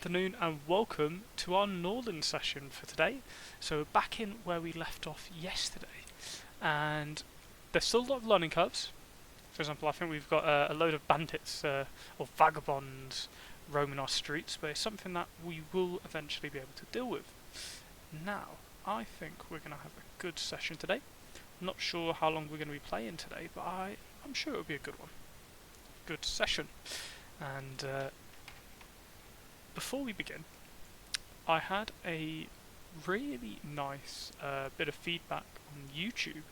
afternoon and welcome to our Norland session for today. So we're back in where we left off yesterday, and there's still a lot of learning curves. For example, I think we've got a load of bandits or vagabonds roaming our streets, but it's something that we will eventually be able to deal with. Now, I think we're going to have a good session today. I'm not sure how long we're going to be playing today, but I'm sure it'll be a good one. Good session. And before we begin, I had a really nice bit of feedback on YouTube,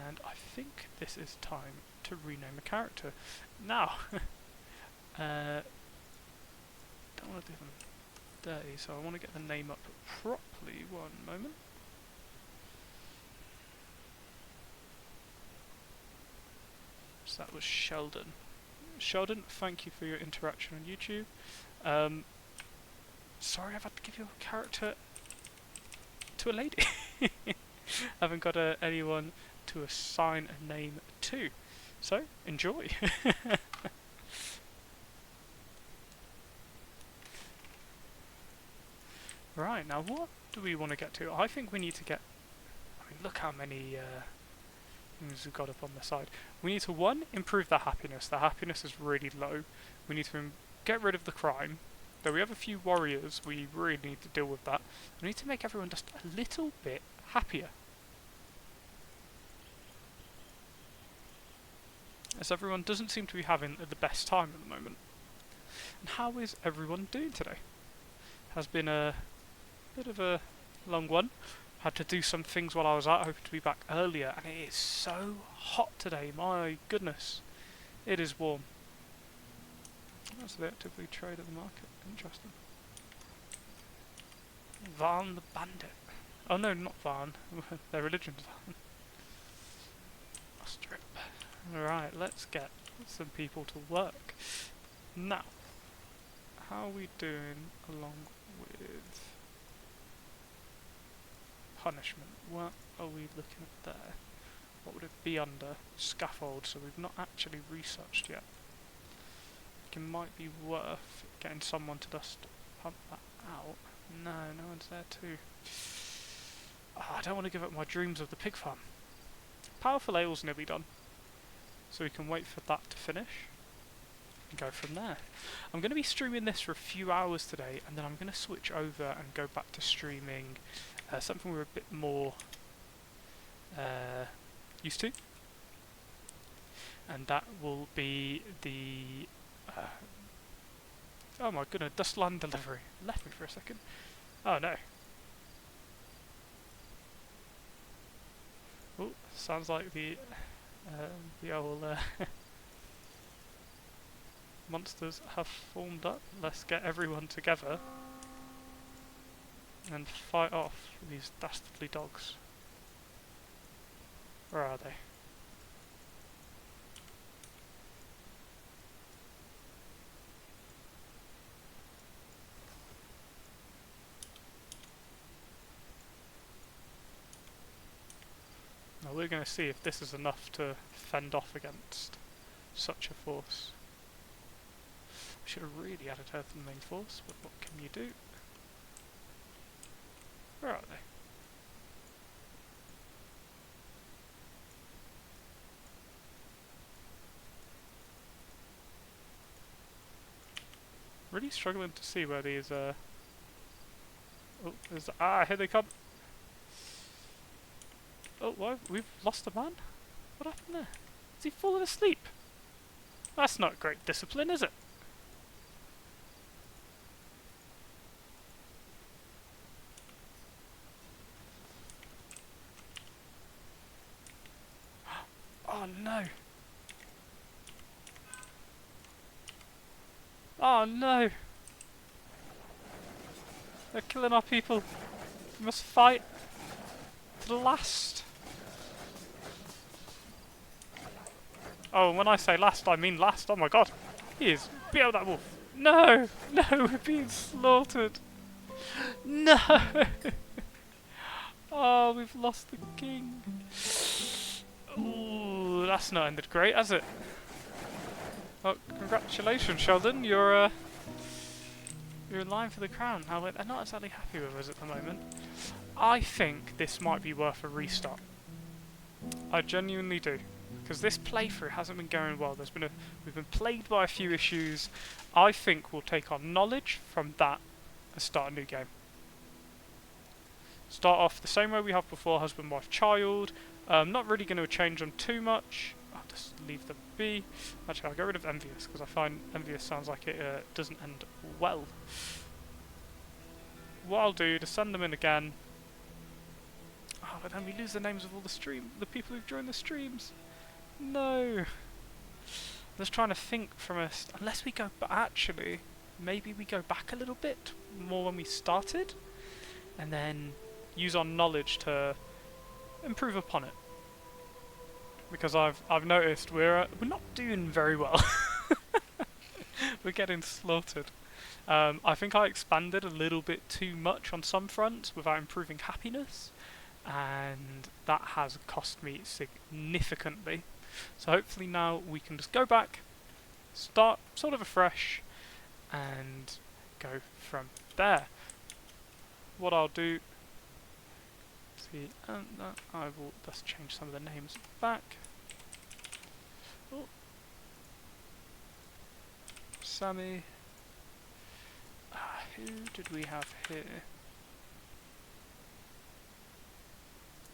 and I think this is time to rename a character. Now, don't want to do them dirty, so I want to get the name up properly. One moment. So that was Sheldon. Sheldon, thank you for your interaction on YouTube. Sorry I've had to give you a character to a lady. Haven't got anyone to assign a name to. So, enjoy. Right, now what do we want to get to? I think we need to get... I mean, look how many things we've got up on the side. We need to, one, improve the happiness. The happiness is really low. We need to get rid of the crime. Though we have a few warriors, we really need to deal with that. We need to make everyone just a little bit happier. As everyone doesn't seem to be having the best time at the moment. And how is everyone doing today? Has been a bit of a long one. Had to do some things while I was out, hoping to be back earlier, and it is so hot today, my goodness. It is warm. Oh, so they actively trade at the market. Interesting. Varn the Bandit. Oh no, not Varn. Their religion's Varn. Strip. Right, let's get some people to work. Now, how are we doing along with punishment? What are we looking at there? What would it be under? Scaffold, so we've not actually researched yet. It might be worth getting someone to just pump that out. No, no one's there too. Oh, I don't want to give up my dreams of the pig farm. Powerful ale's nearly done, so we can wait for that to finish and go from there. I'm going to be streaming this for a few hours today, and then I'm going to switch over and go back to streaming something we're a bit more used to, and that will be the oh my goodness, Dustland delivery. Left me for a second. Oh no. Oh, sounds like the old monsters have formed up. Let's get everyone together and fight off these dastardly dogs. Where are they? Now we're going to see if this is enough to fend off against such a force. I should have really added her to the main force, but what can you do? Where are they? Really struggling to see where these oh, there's here they come. Oh, what? We've lost a man? What happened there? Is he falling asleep? That's not great discipline, is it? Oh no! Oh no! They're killing our people. We must fight to the last. Oh, when I say last, I mean last. Oh my god. He is. Beat out that wolf. No! No, we're being slaughtered. No! Oh, we've lost the king. Ooh, that's not ended great, has it? Oh, congratulations, Sheldon. You're We're in line for the crown. Now, they're not exactly happy with us at the moment. I think this might be worth a restart. I genuinely do. Because this playthrough hasn't been going well. We've been plagued by a few issues. I think we'll take our knowledge from that and start a new game. Start off the same way we have before, husband, wife, child. Not really going to change them too much. I'll just leave them be. Actually, I'll get rid of envious because I find envious sounds like it doesn't end well. What I'll do to send them in again. Oh, but then we lose the names of all the people who've joined the streams. No. I'm just trying to think unless we go, but actually, maybe we go back a little bit more when we started, and then use our knowledge to improve upon it. Because I've noticed we're not doing very well. We're getting slaughtered. I think I expanded a little bit too much on some fronts without improving happiness, and that has cost me significantly. So hopefully now we can just go back, start sort of afresh, and go from there. What I'll do, I will just change some of the names back. Oh. Sammy. Who did we have here?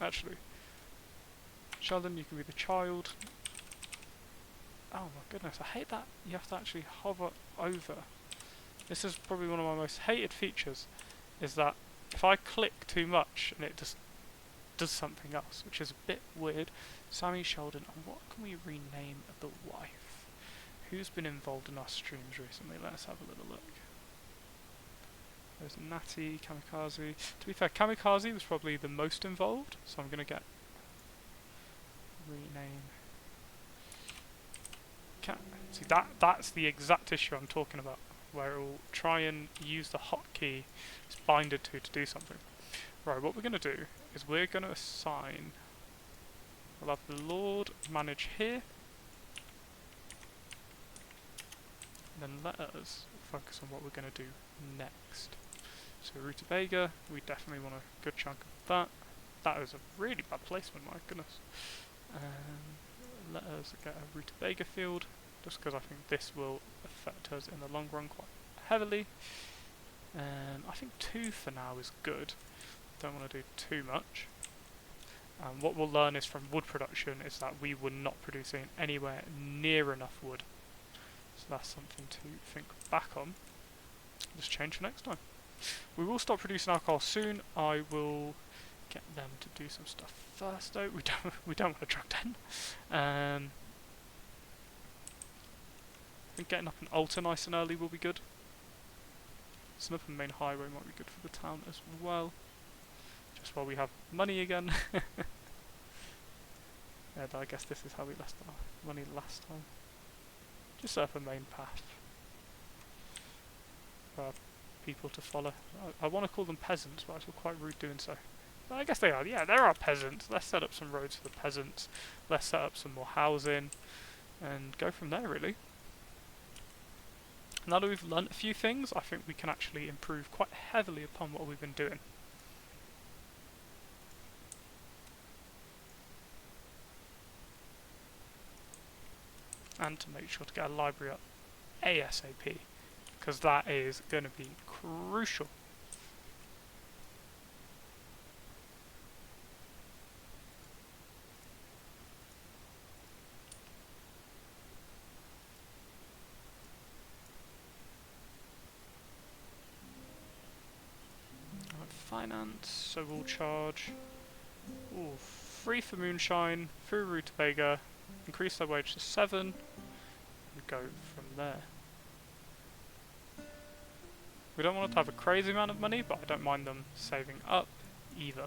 Actually, Sheldon, you can be the child. Oh my goodness, I hate that you have to actually hover over. This is probably one of my most hated features, is that if I click too much and it just does something else, which is a bit weird. Sammy, Sheldon, and what can we rename the wife? Who's been involved in our streams recently? Let's have a little look. There's Natty, Kamikaze. To be fair, Kamikaze was probably the most involved, so I'm going to get rename. See, that's the exact issue I'm talking about, where it will try and use the hotkey it's binded to do something. Right, what we're going to do is we're going to assign, we'll have the Lord manage here, and then let us focus on what we're going to do next. So rutabaga, we definitely want a good chunk of that. That was a really bad placement, my goodness. Let us get a rutabaga field, just because I think this will affect us in the long run quite heavily. I think 2 for now is good. Don't want to do too much. What we'll learn is from wood production is that we were not producing anywhere near enough wood. So that's something to think back on. Just change for next time. We will stop producing alcohol soon. I will get them to do some stuff first though. We don't want to truck 10. I think getting up an altar nice and early will be good. Some up the main highway might be good for the town as well. Just while we have money again. Yeah, I guess this is how we lost our money last time. Just set up a main path for people to follow. I want to call them peasants, but I feel quite rude doing so. But I guess they are. Yeah, there are peasants. Let's set up some roads for the peasants. Let's set up some more housing, and go from there, really. Now that we've learnt a few things, I think we can actually improve quite heavily upon what we've been doing. And to make sure to get a library up ASAP, because that is going to be crucial. Finance, so we'll charge 3 for moonshine, through rutabaga, increase their wage to 7, and go from there. We don't want to have a crazy amount of money, but I don't mind them saving up either.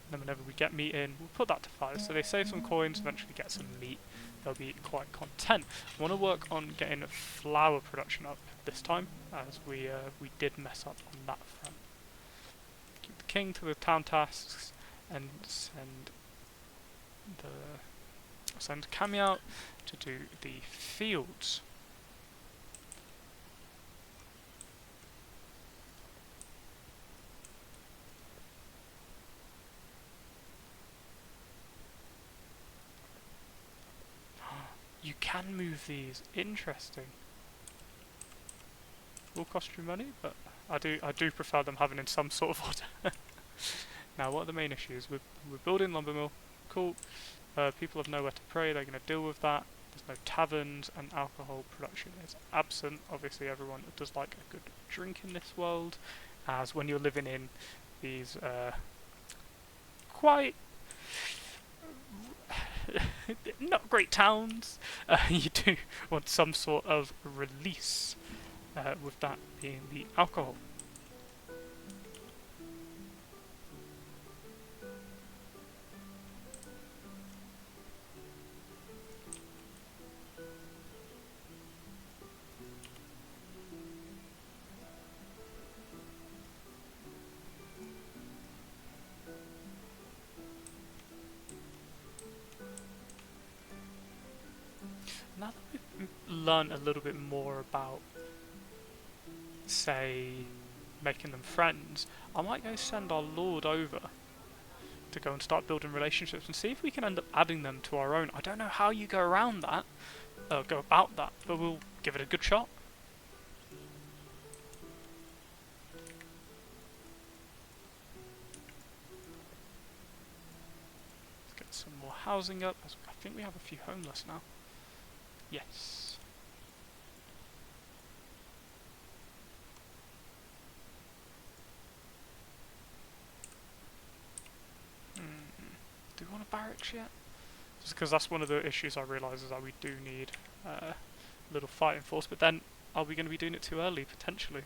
Then whenever we get meat in, we'll put that to 5, so they save some coins, eventually get some meat. They'll be quite content. I want to work on getting flour production up this time, as we did mess up on that front. Keep the king to the town tasks, and send Cammy out to do the fields. can move these. Interesting. Will cost you money, but I do prefer them having in some sort of order. Now, what are the main issues? We're building lumber mill. Cool. People have nowhere to pray. They're going to deal with that. There's no taverns, and alcohol production is absent. Obviously, everyone does like a good drink in this world, as when you're living in these quite not great towns, you do want some sort of release, with that being the alcohol. Now that we've learned a little bit more about, say, making them friends, I might go send our lord over to go and start building relationships and see if we can end up adding them to our own. I don't know how you go around that, go about that, but we'll give it a good shot. Let's get some more housing up. I think we have a few homeless now. Yes. Do we want a barracks yet? Just because that's one of the issues I realise is that we do need a little fighting force, but then are we going to be doing it too early, potentially?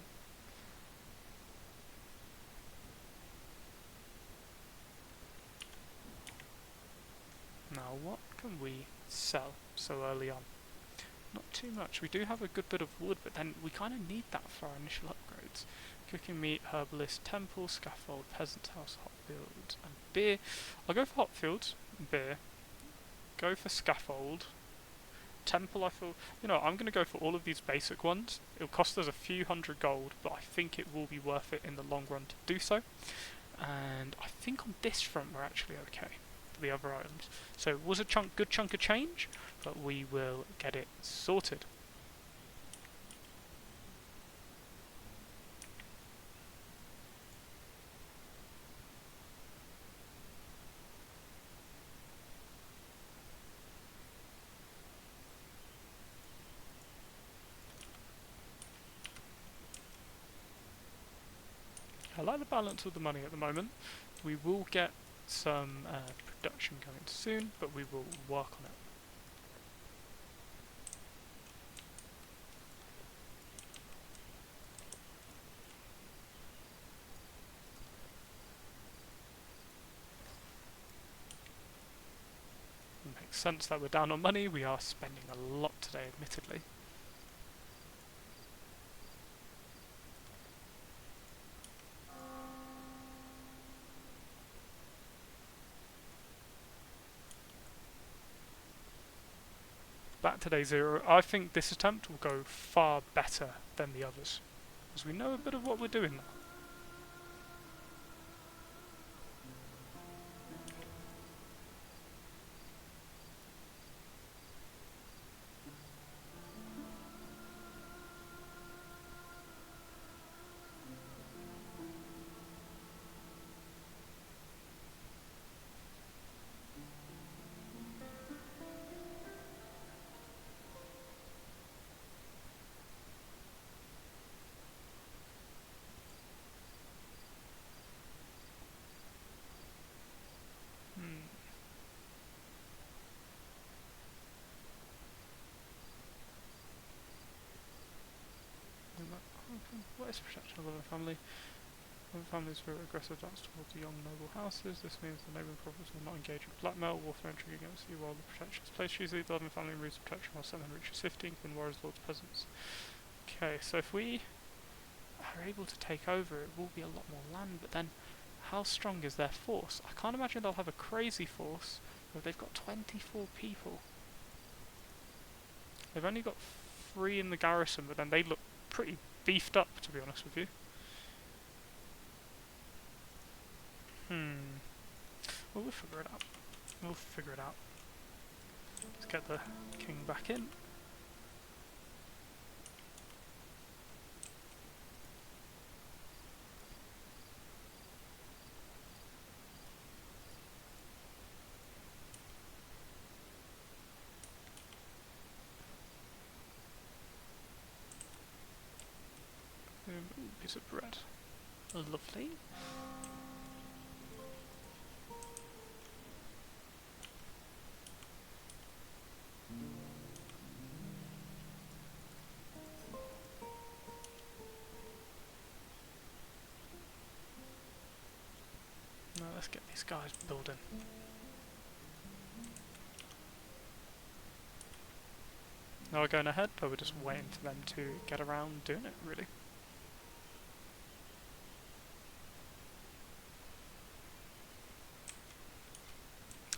Now, what can we sell so early on? Not too much. We do have a good bit of wood, but then we kind of need that for our initial upgrades. Cooking meat, herbalist, temple, scaffold, peasant house, hot fields, and beer. I'll go for hot fields and beer. Go for scaffold. Temple, I feel... You know, I'm going to go for all of these basic ones. It'll cost us a few hundred gold, but I think it will be worth it in the long run to do so. And I think on this front we're actually okay for the other items. So it was a good chunk of change, but we will get it sorted. I like the balance of the money at the moment. We will get some production going soon, but we will work on it. It makes sense that we're down on money. We are spending a lot today, admittedly. Back to day zero. I think this attempt will go far better than the others, as we know a bit of what we're doing now. What is protection of other family? Other families who are aggressive dance towards the young noble houses. This means the neighbouring provinces will not engage in blackmail, warfare, intrigue against you while the protection is placed. Usually the other family removes protection while 7 reaches 15, can warriors, lords, peasants. Okay, so if we are able to take over, it will be a lot more land, but then how strong is their force? I can't imagine they'll have a crazy force, but they've got 24 people. They've only got 3 in the garrison, but then they look pretty beefed up, to be honest with you. Well, we'll figure it out. We'll figure it out. Let's get the king back in. Ooh, piece of bread. Lovely. Now let's get these guys building. Now we're going ahead, but we're just waiting for them to get around doing it, really.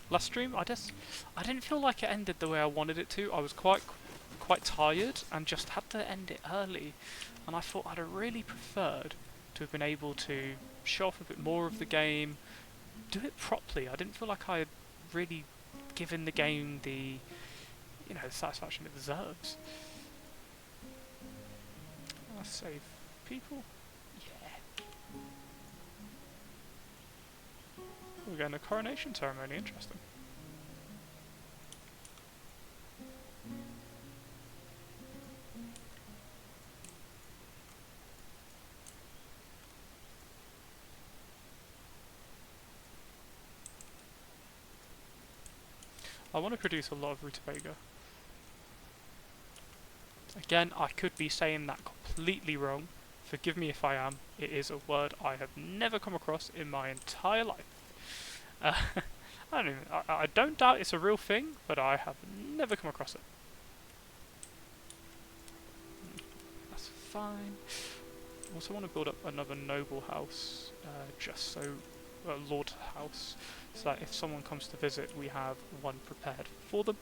Last stream, I didn't feel like it ended the way I wanted it to. I was quite tired and just had to end it early, and I thought I'd have really preferred to have been able to show off a bit more of the game, do it properly. I didn't feel like I had really given the game the, you know, the satisfaction it deserves. Let's save people. Yeah. We're going to coronation ceremony. Interesting. I want to produce a lot of rutabaga. Again, I could be saying that completely wrong. Forgive me if I am. It is a word I have never come across in my entire life. I don't doubt it's a real thing, but I have never come across it. That's fine. I also want to build up another noble house, just so a lord house, so that if someone comes to visit, we have one prepared for them.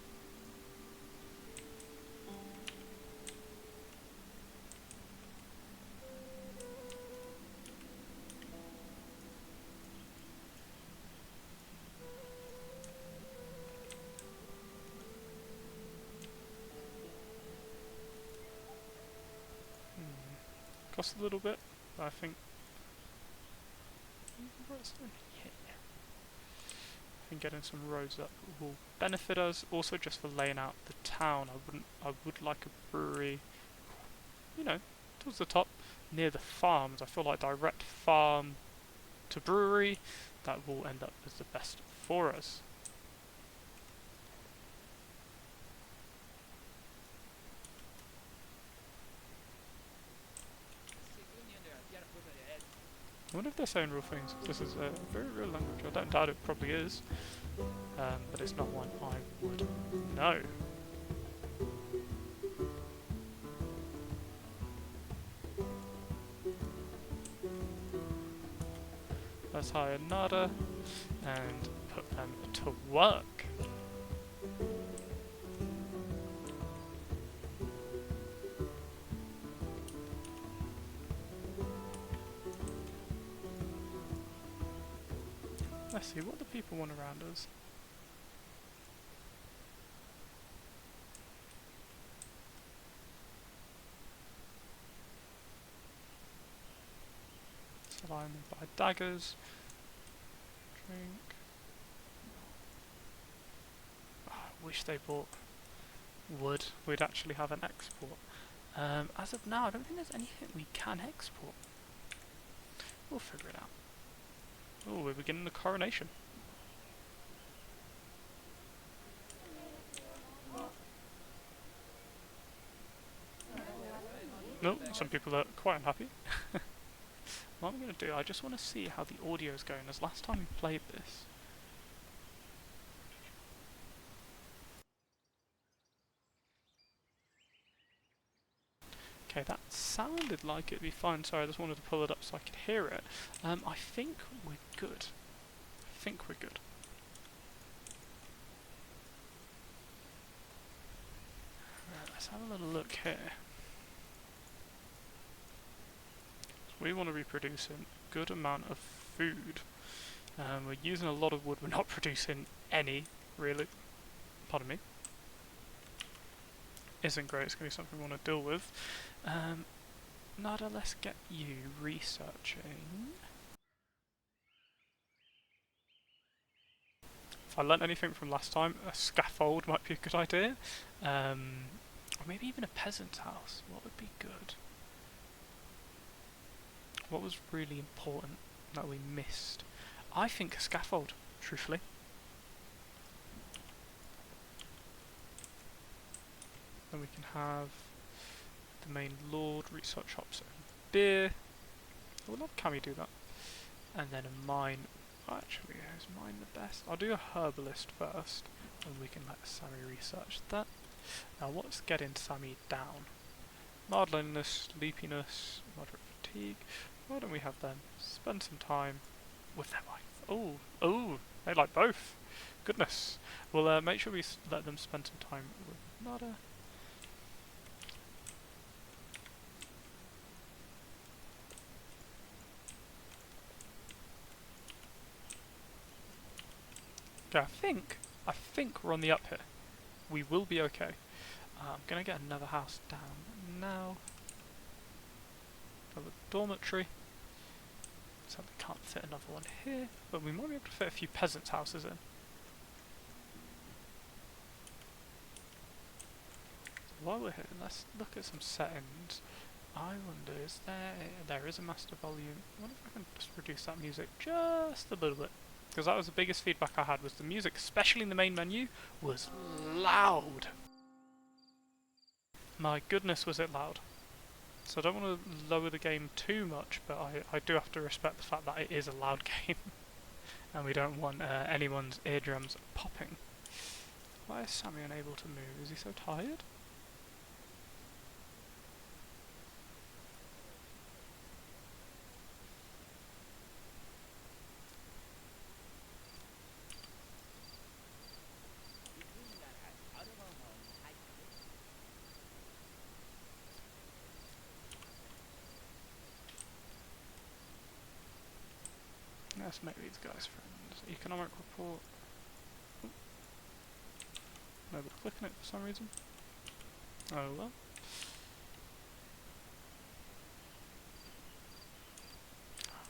Cost a little bit, but I think getting some roads up will benefit us. Also, just for laying out the town, I would like a brewery, you know, towards the top, near the farms. I feel like direct farm to brewery, that will end up as the best for us. I wonder if they're saying real things. This is a very real language. I don't doubt it probably is, but it's not one I would know. Let's hire Nada and put them to work. Let's see, what do people want around us? Supply them by daggers. Drink. Oh, I wish they bought wood. We'd actually have an export. As of now, I don't think there's anything we can export. We'll figure it out. Oh, we're beginning the coronation. No, some people are quite unhappy. What I'm going to do, I just want to see how the audio is going, as last time we played this. Okay, that sounded like it'd be fine. Sorry, I just wanted to pull it up so I could hear it. I think we're good. Right, let's have a little look here. We want to be producing a good amount of food. We're using a lot of wood. We're not producing any, really. Pardon me. isn't great. It's going to be something we want to deal with. Nada, let's get you researching. If I learnt anything from last time, a scaffold might be a good idea. Or maybe even a peasant's house. What would be good? What was really important that we missed? I think a scaffold, truthfully. Then we can have the main lord research shops and beer. I would love, can we do that? And then a mine. Actually, is mine the best? I'll do a herbalist first, and we can let Sammy research that. Now, what's getting Sammy down? Mild loneliness, sleepiness, moderate fatigue. Why don't we have them spend some time with their wife? Oh, they like both. Goodness. We'll make sure we let them spend some time with Nada. Okay, I think we're on the up here. We will be okay. I'm gonna get another house down now. Another dormitory. So we can't fit another one here, but we might be able to fit a few peasants' houses in. So while we're here, let's look at some settings. I wonder, is there is a master volume. I wonder if I can just reduce that music just a little bit. Because that was the biggest feedback I had, was the music, especially in the main menu, was loud. My goodness, was it loud. So I don't want to lower the game too much, but I do have to respect the fact that it is a loud game. And we don't want anyone's eardrums popping. Why is Sammy unable to move? Is he so tired? Let's make these guys friends. Economic report. Ooh. Nobody clicking it for some reason. Oh well.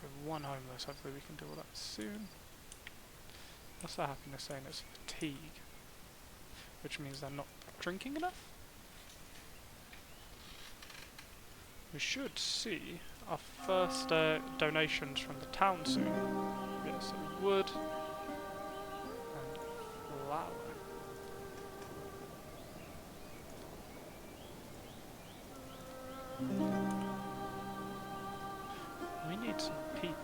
With one homeless, hopefully we can deal with that soon. What's the happiness saying? It's fatigue. Which means they're not drinking enough? We should see our first donations from the town soon. We get some wood and flour. We need some people.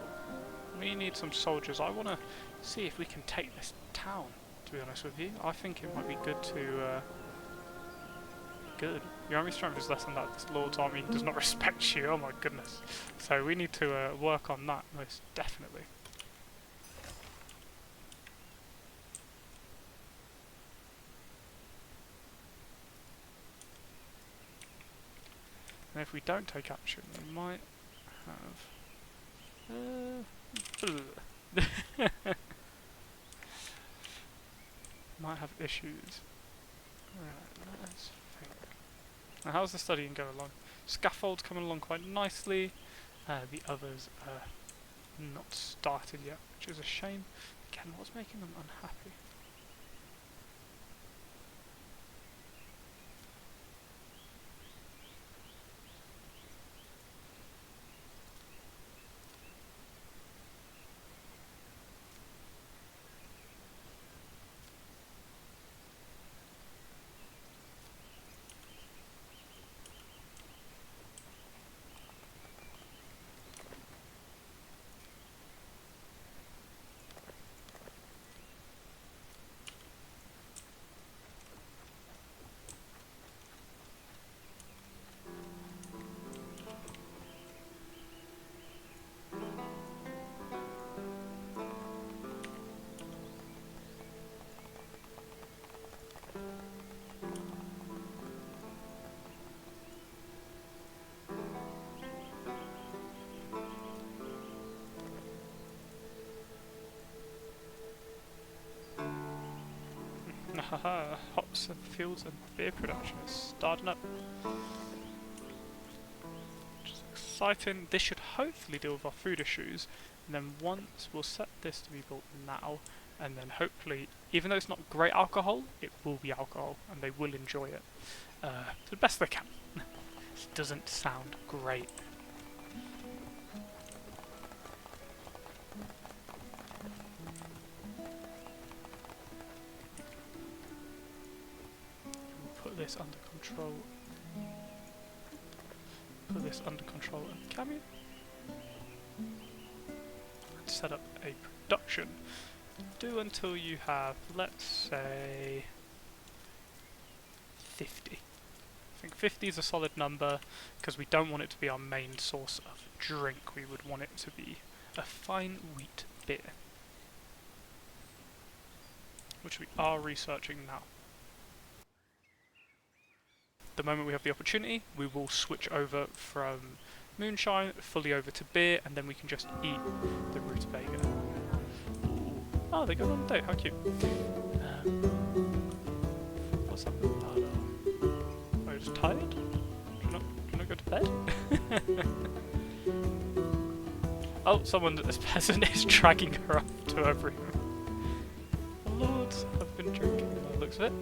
We need some soldiers. I want to see if we can take this town, to be honest with you. I think it might be good to... Good. Your army strength is less than that. This Lord's army does not respect you. Oh my goodness. So we need to work on that, most definitely. And if we don't take action, we might have... might have issues. Right, let's think. Now, how's the studying going along? Scaffold's coming along quite nicely. The others are not started yet, which is a shame. Again, what's making them unhappy? Haha, hot crops and fields and beer production is starting up. Which is exciting. This should hopefully deal with our food issues. And then once we'll set this to be built now, and then hopefully, even though it's not great alcohol, it will be alcohol and they will enjoy it to the best they can. It doesn't sound great. We'll put this under control. Put this under control and cameo. And set up a production. Do until you have, let's say, 50. I think 50 is a solid number because we don't want it to be our main source of drink. We would want it to be a fine wheat beer, which we are researching now. The moment we have the opportunity, we will switch over from moonshine fully over to beer, and then we can just eat the rutabaga. Oh, they go on a date, how cute. What's up with that? Are you just tired? Do you not go to bed? Oh, this peasant is dragging her up to her room. The lords have been drinking by the looks of it.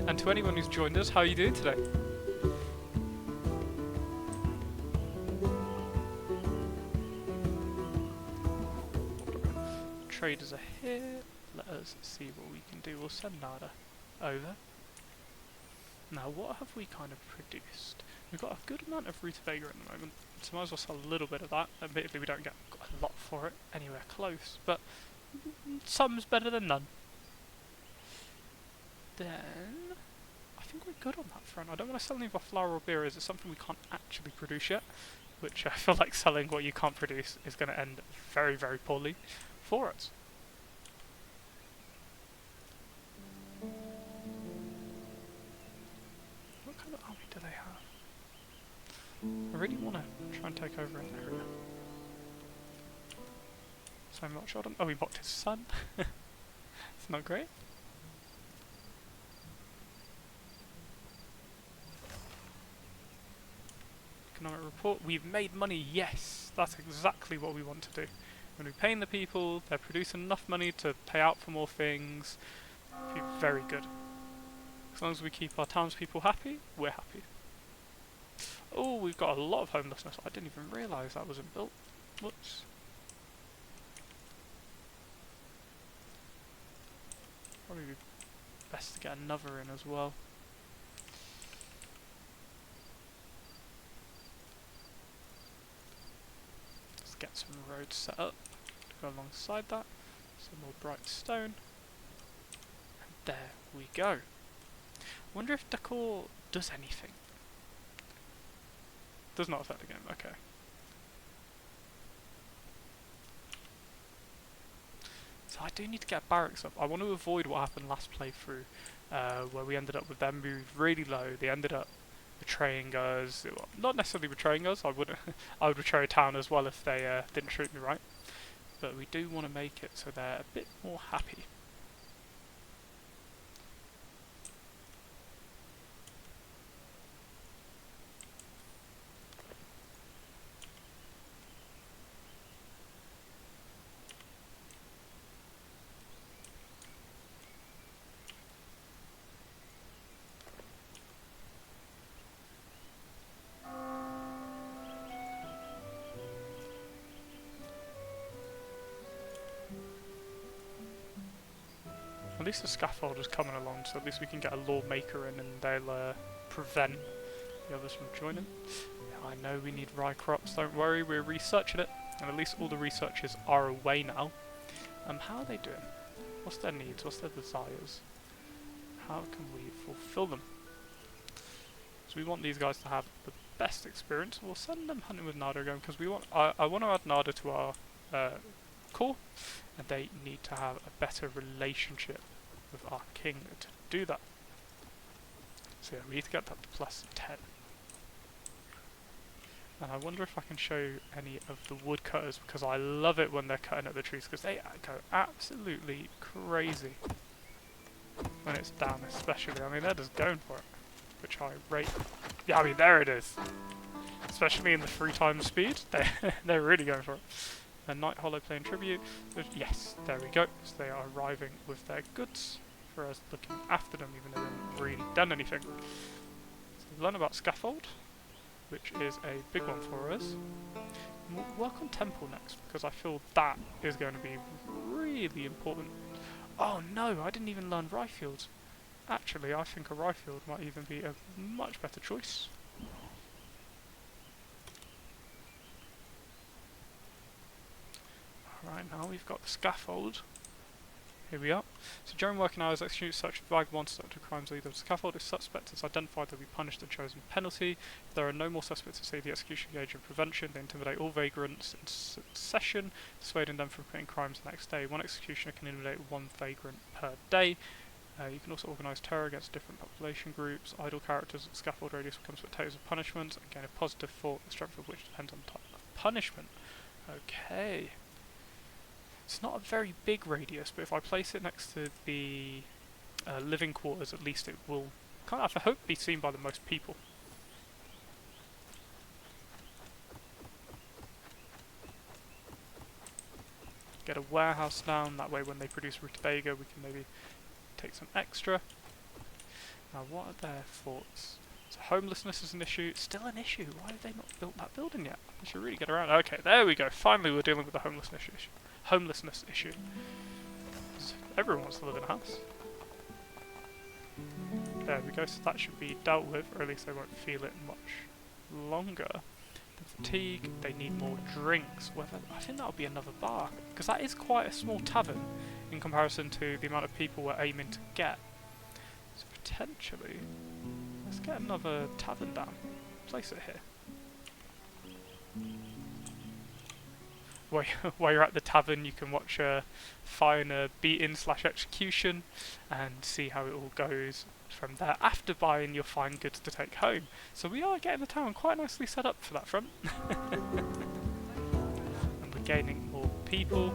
And to anyone who's joined us, how are you doing today? Traders are here. Let us see what we can do. We'll send Nada over. Now, what have we kind of produced? We've got a good amount of rutabaga at the moment, so might as well sell a little bit of that. Admittedly, we don't get a lot for it anywhere close, but some's better than none. Then, I think we're good on that front. I don't want to sell any of our flour or beer, as it's something we can't actually produce yet, which I feel like selling what you can't produce is going to end very, very poorly for us. What kind of army do they have? I really want to try and take over an area. So much on. Oh, he mocked his son. It's not great. Economic report. We've made money. Yes, that's exactly what we want to do. When we're paying the people, they're producing enough money to pay out for more things. Be very good. As long as we keep our townspeople happy, we're happy. Oh, we've got a lot of homelessness. I didn't even realise that wasn't built. Whoops. Probably be best to get another in as well. Let's get some roads set up to go alongside that. Some more bright stone. And there we go. I wonder if decor does anything. Does not affect the game, okay. So I do need to get barracks up. I want to avoid what happened last playthrough, where we ended up with them moved really low. They ended up betraying us. Well, not necessarily betraying us. I would betray a town as well if they didn't treat me right. But we do want to make it so they're a bit more happy. At least the scaffold is coming along, so at least we can get a lawmaker in and they'll prevent the others from joining. Yeah, I know we need rye crops, don't worry, we're researching it, and at least all the researchers are away now. How are they doing? What's their needs? What's their desires? How can we fulfill them? So we want these guys to have the best experience. We'll send them hunting with Nada again, because we want. I want to add Nada to our core, and they need to have a better relationship with our king to do that. So yeah, we need to get that to plus 10. And I wonder if I can show any of the woodcutters, because I love it when they're cutting up the trees, because they go absolutely crazy. when it's down especially. I mean, they're just going for it, which I rate. Yeah, I mean, there it is. Especially in the 3 times speed, they're really going for it. A Night Hollow playing tribute. Yes, there we go. So they are arriving with their goods for us looking after them, even though they haven't really done anything. So we've learned about Scaffold, which is a big one for us. And we'll work on Temple next, because I feel that is going to be really important. Oh no, I didn't even learn Ryefield. Actually, I think a Ryefield might even be a much better choice. Right, now we've got the Scaffold. Here we are. So during working hours, execute such vagabond such crimes lead to scaffold. If suspect is identified, they'll be punished and chosen penalty. If there are no more suspects to say the execution engage in prevention, they intimidate all vagrants in succession, dissuading them from committing crimes the next day. One executioner can intimidate 1 vagrant per day. You can also organise terror against different population groups. Idle characters at scaffold radius becomes spectators of punishment, again a positive thought, the strength of which depends on type of punishment. Okay. It's not a very big radius, but if I place it next to the living quarters, at least it will kind of, I hope, be seen by the most people. Get a warehouse down, that way when they produce rutabaga we can maybe take some extra. Now what are their thoughts? So homelessness is an issue. It's still an issue. Why have they not built that building yet? They should really get around. Okay, there we go. Finally we're dealing with the homelessness issue. Everyone wants to live in a house. There we go, so that should be dealt with, or at least they won't feel it much longer. The fatigue, they need more drinks. I think that'll be another bar, because that is quite a small tavern in comparison to the amount of people we're aiming to get. So potentially, let's get another tavern down. Place it here. While you're at the tavern, you can watch a finer beating/execution and see how it all goes from there after buying your fine goods to take home. So we are getting the town quite nicely set up for that front. And we're gaining more people.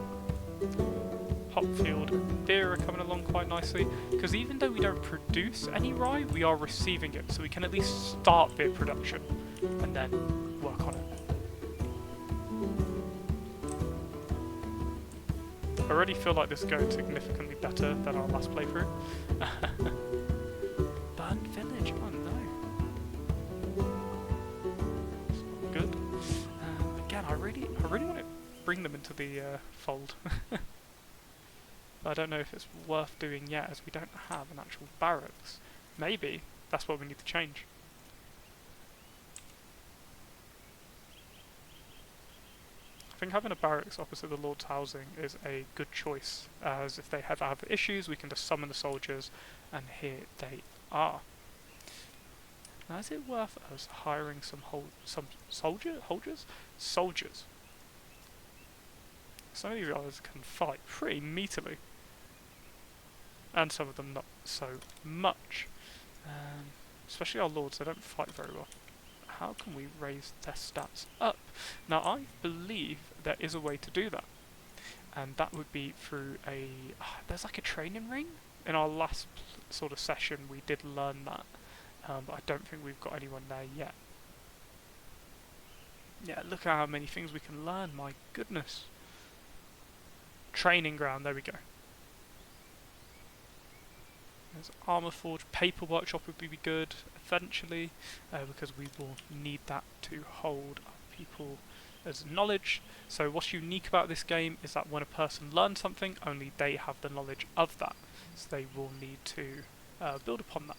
Hopfield and beer are coming along quite nicely, because even though we don't produce any rye, we are receiving it, so we can at least start beer production and then work on it. I already feel like this is going significantly better than our last playthrough. Burnt village, oh no. It's not good. Again, I really want to bring them into the fold. I don't know if it's worth doing yet, as we don't have an actual barracks. Maybe that's what we need to change. I think having a barracks opposite the Lord's housing is a good choice, as if they ever have issues we can just summon the soldiers, and here they are. Now is it worth us hiring some soldiers? Some of these guys can fight pretty meatily, and some of them not so much. Especially our lords, they don't fight very well. How can we raise their stats up? Now I believe there is a way to do that, and that would be through a there's like a training ring. In our last sort of session we did learn that, but I don't think we've got anyone there yet. Yeah, look at how many things we can learn, my goodness. Training ground, there we go. There's armour forge, paper workshop would be good eventually, because we will need that to hold people as knowledge. So what's unique about this game is that when a person learns something, only they have the knowledge of that, so they will need to build upon that.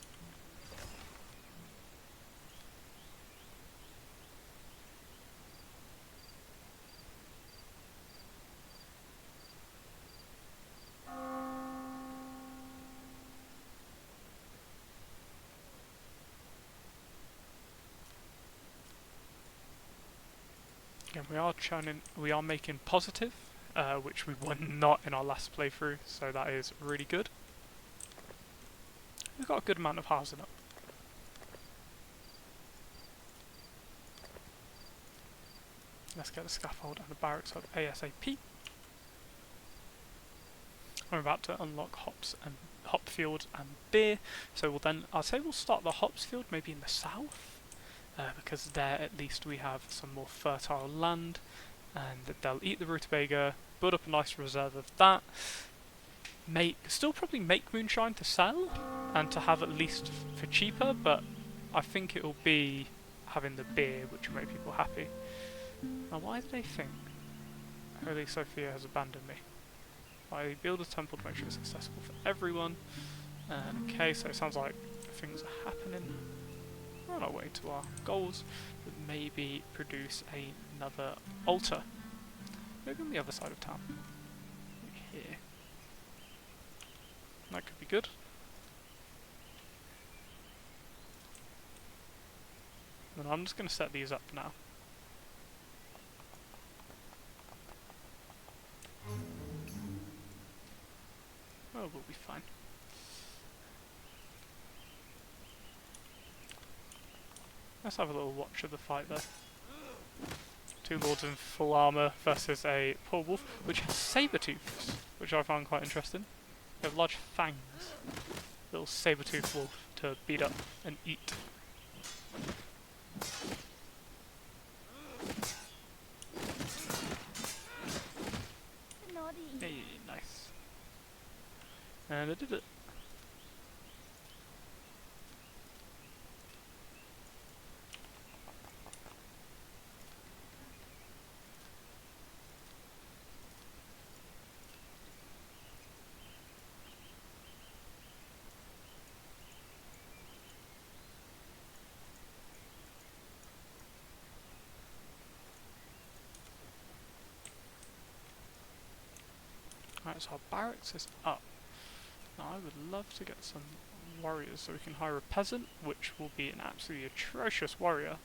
Again, we are making positive, which we were not in our last playthrough, so that is really good. We've got a good amount of housing up. Let's get the scaffold and the barracks up ASAP. I'm about to unlock hops and hop fields and beer. So I'll say we'll start the hops field maybe in the south, because there at least we have some more fertile land, and they'll eat the rutabaga, build up a nice reserve of that. Still probably make moonshine to sell and to have at least for cheaper, but I think it will be having the beer which will make people happy. Now, why do they think Holy Sophia has abandoned me? I build a temple to make sure it's accessible for everyone. Okay, so it sounds like things are happening. We're on our way to our goals, but maybe produce another altar. Maybe on the other side of town. Here. That could be good. And I'm just going to set these up now. Oh, we'll be fine. Let's have a little watch of the fight there. Two lords in full armour versus a poor wolf, which has saber-tooths, which I found quite interesting. They have large fangs. Little saber-toothed wolf to beat up and eat. Hey, nice. And I did it. Right, so our barracks is up. Now I would love to get some warriors so we can hire a peasant, which will be an absolutely atrocious warrior,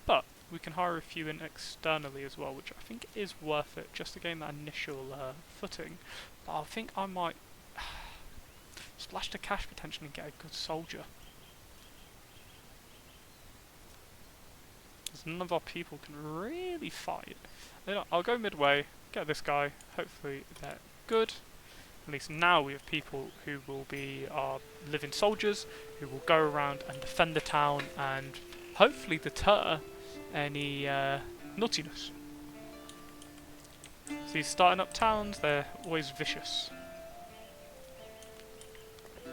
but we can hire a few in externally as well, which I think is worth it, just to gain that initial footing. But I think I might splash the cash potentially and get a good soldier. Because none of our people can really fight. You know, I'll go midway, get this guy, hopefully they're good. At least now we have people who will be our living soldiers, who will go around and defend the town and hopefully deter any naughtiness. So these starting up towns, they're always vicious.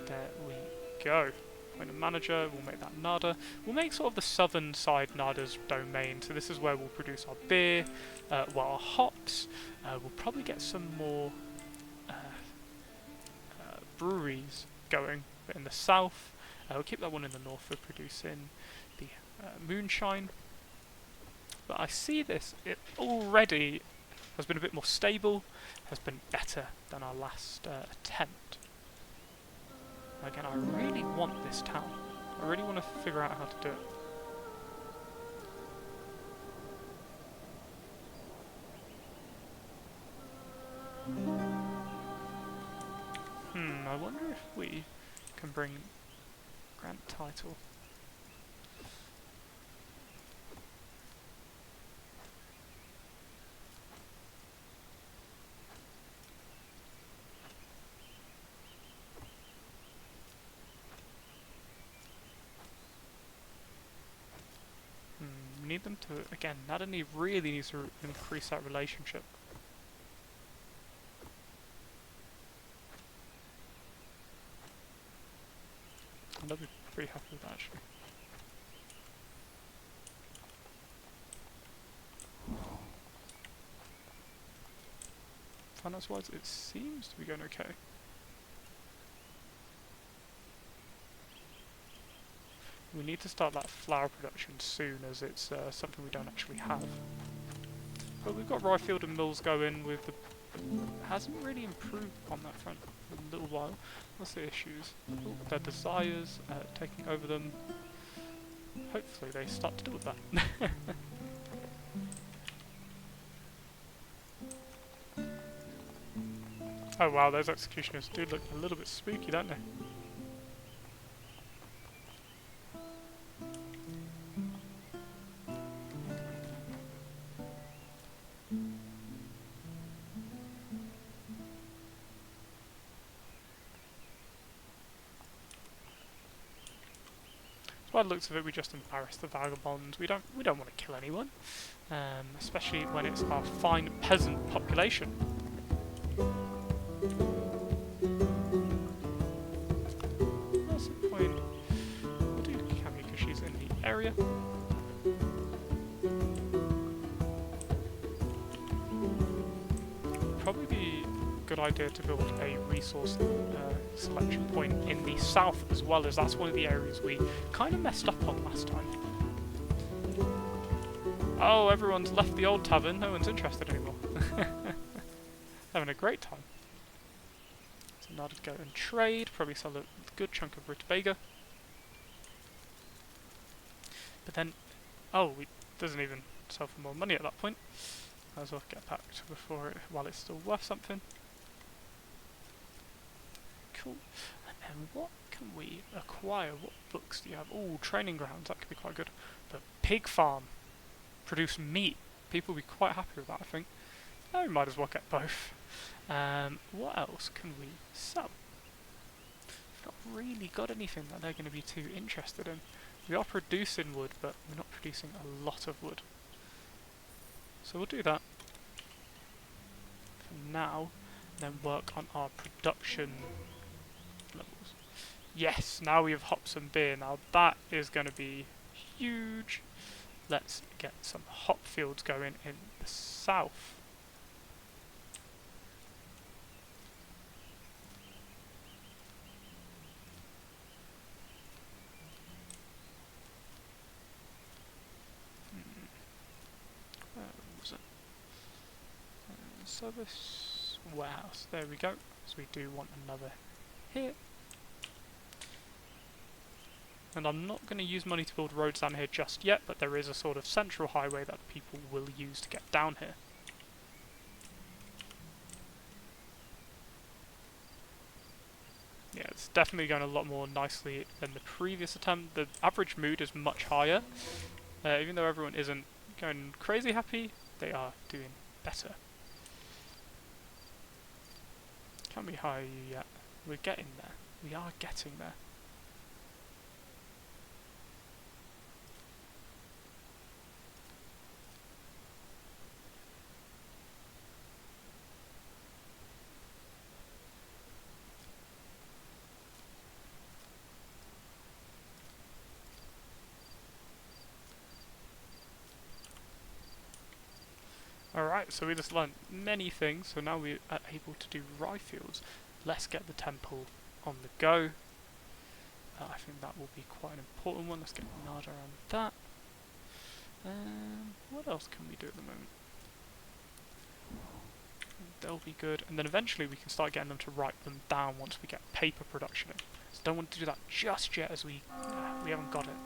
There we go. When a manager, we'll make that Nada. We'll make sort of the southern side Nada's domain, so this is where we'll produce our beer, our hops. We'll probably get some more breweries going, but in the south. We'll keep that one in the north for producing the moonshine. But I see this, it already has been a bit more stable, has been better than our last attempt. Again, I really want this town. I really want to figure out how to do it. I wonder if we can bring grant title. We need them to, again, Nada really needs to increase that relationship. And I'll be pretty happy with that, actually. Finance-wise, it seems to be going okay. We need to start that flour production soon, as it's something we don't actually have. But we've got Ryefield and Mills going with the... hasn't really improved on that front for a little while. What's the issues? Ooh, their desires, taking over them. Hopefully they start to deal with that. Oh wow, those executioners do look a little bit spooky, don't they? by the looks of it, we just embarrass the vagabonds. We don't want to kill anyone, especially when it's our fine peasant population. That's the point. We'll do Kami because she's in the area. Probably be a good idea to build a resource selection point in the south as well, as that's one of the areas we kind of messed up on last time. Oh, everyone's left the old tavern, no one's interested anymore. Having a great time. So now to go and trade, probably sell a good chunk of rutabaga. But then, oh, it doesn't even sell for more money at that point. Might as well get packed while it's still worth something. Cool. And then what can we acquire? What books do you have? Oh, training grounds, that could be quite good. The pig farm. Produce meat. People will be quite happy with that, I think. Oh, we might as well get both. What else can we sell? We've not really got anything that they're going to be too interested in. We are producing wood, but we're not producing a lot of wood. So we'll do that for now, then work on our production levels. Yes, now we have hops and beer. Now that is going to be huge. Let's get some hop fields going in the south. Where was it? Service warehouse. There we go. So we do want another here. And I'm not going to use money to build roads down here just yet, but there is a sort of central highway that people will use to get down here. Yeah, it's definitely going a lot more nicely than the previous attempt. The average mood is much higher. Even though everyone isn't going crazy happy, they are doing better. Can we hire you yet? We're getting there. We are getting there. Alright, so we just learned many things, so now we are able to do rye fields. Let's get the temple on the go. I think that will be quite an important one. Let's get Nada on that. What else can we do at the moment? They'll be good, and then eventually we can start getting them to write them down once we get paper production in. So don't want to do that just yet, as we haven't got it.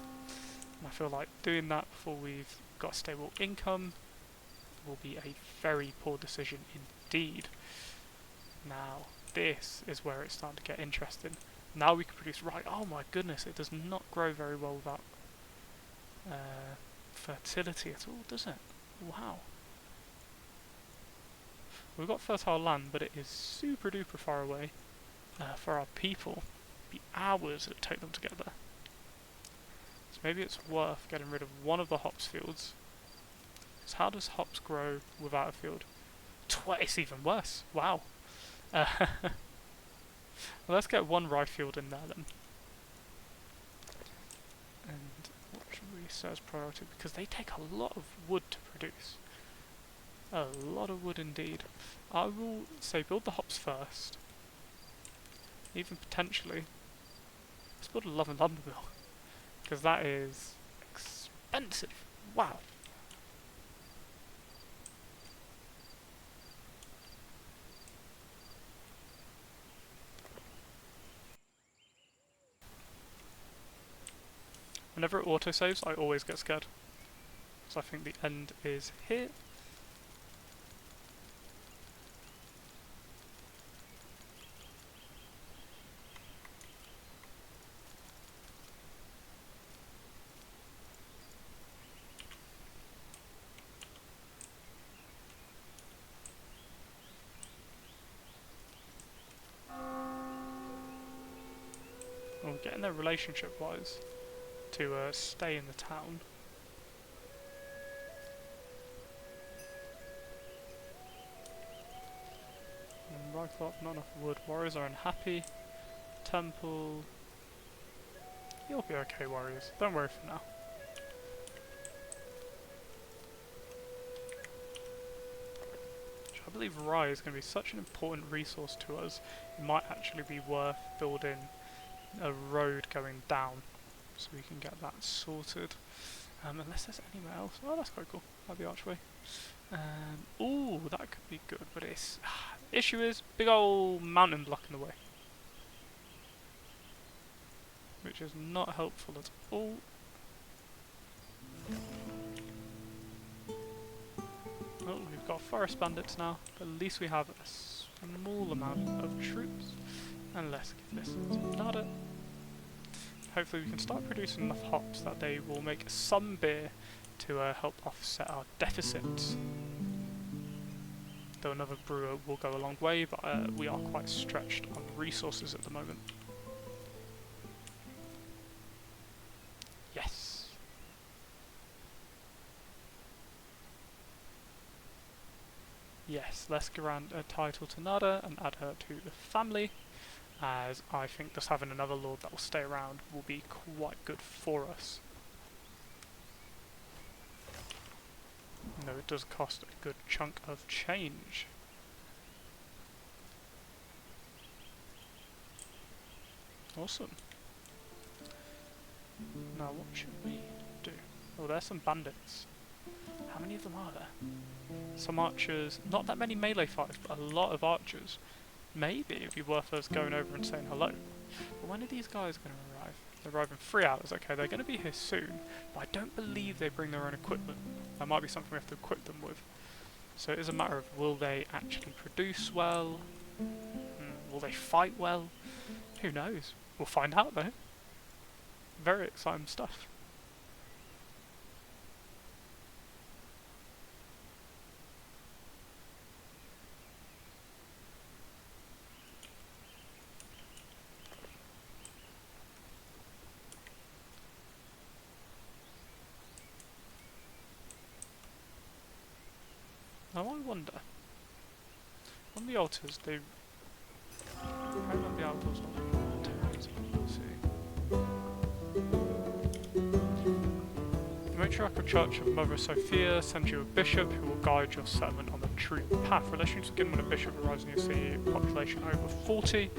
And I feel like doing that before we've got a stable income will be a very poor decision indeed. Now, this is where it's starting to get interesting. Now we can produce rye. Oh my goodness, it does not grow very well without fertility at all, does it? Wow. We've got fertile land, but it is super duper far away for our people. It'd be hours it would take them to get there. So maybe it's worth getting rid of one of the hops fields. So how does hops grow without a field? It's even worse. Wow. Well, let's get one rye field in there then. And what should we set as priority? Because they take a lot of wood to produce. A lot of wood indeed. I will say build the hops first. Even potentially. Let's build a lumber mill. Because that is expensive. Wow. Whenever it autosaves, I always get scared. So I think the end is here. Well, getting there relationship-wise to stay in the town. Rifle up, not enough wood. Warriors are unhappy. Temple. You'll be okay, warriors. Don't worry for now. I believe rye is going to be such an important resource to us. It might actually be worth building a road going down so we can get that sorted. Unless there's anywhere else. Oh, that's quite cool. That'd be archway. Ooh, that could be good, but it's issue is big old mountain block in the way, which is not helpful at all. Oh, we've got forest bandits now, but at least we have a small amount of troops. And let's give this to Nada. Hopefully we can start producing enough hops that they will make some beer to help offset our deficits. Though another brewer will go a long way, but we are quite stretched on resources at the moment. Yes. Yes, let's grant a title to Nada and add her to the family, as I think just having another lord that will stay around will be quite good for us. No, it does cost a good chunk of change. Awesome. Now what should we do? Oh, there's some bandits. How many of them are there? Some archers, not that many melee fighters, but a lot of archers. Maybe it'd be worth us going over and saying hello. But when are these guys going to arrive? They arrive in 3 hours. Okay, they're going to be here soon, but I don't believe they bring their own equipment. That might be something we have to equip them with. So it is a matter of, will they actually produce well? Will they fight well? Who knows? We'll find out though. Very exciting stuff. Now I wonder, on the altars they... How long the altars on? Let's see. The matriarchal church of Mother Sophia sends you a bishop who will guide your settlement on the true path. Relations begin when a bishop arrives in your city, population over 40.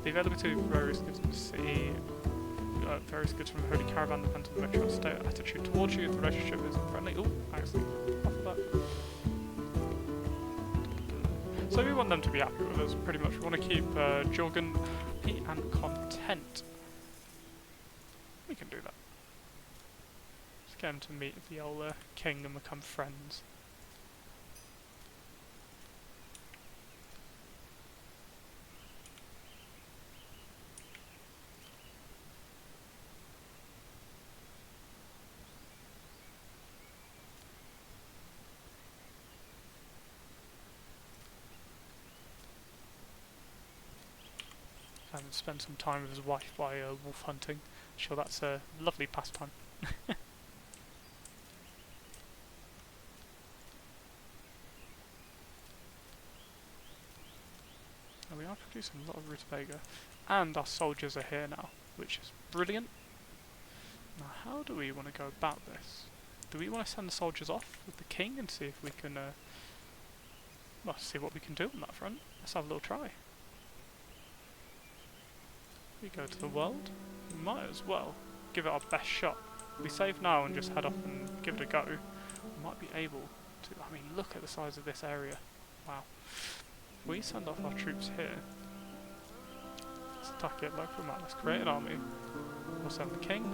The availability of various goods in the city, various goods from the Holy Caravan depends on the matriarchal state attitude towards you. If the relationship is friendly... Oh, actually, off of that. So we want them to be happy with us, pretty much. We want to keep Jorgen happy and content. We can do that. Let's get him to meet the old king and become friends. And spend some time with his wife by wolf hunting. I'm sure that's a lovely pastime. And we are producing a lot of rutabaga, and our soldiers are here now, which is brilliant. Now how do we want to go about this? Do we want to send the soldiers off with the king and see if we can well, see what we can do on that front? Let's have a little try. We go to the world, we might as well give it our best shot. If we save now and just head off and give it a go, we might be able to... I mean, look at the size of this area. Wow. If we send off our troops here, let's attack it like we're mad. Let's create an army. We'll send the king,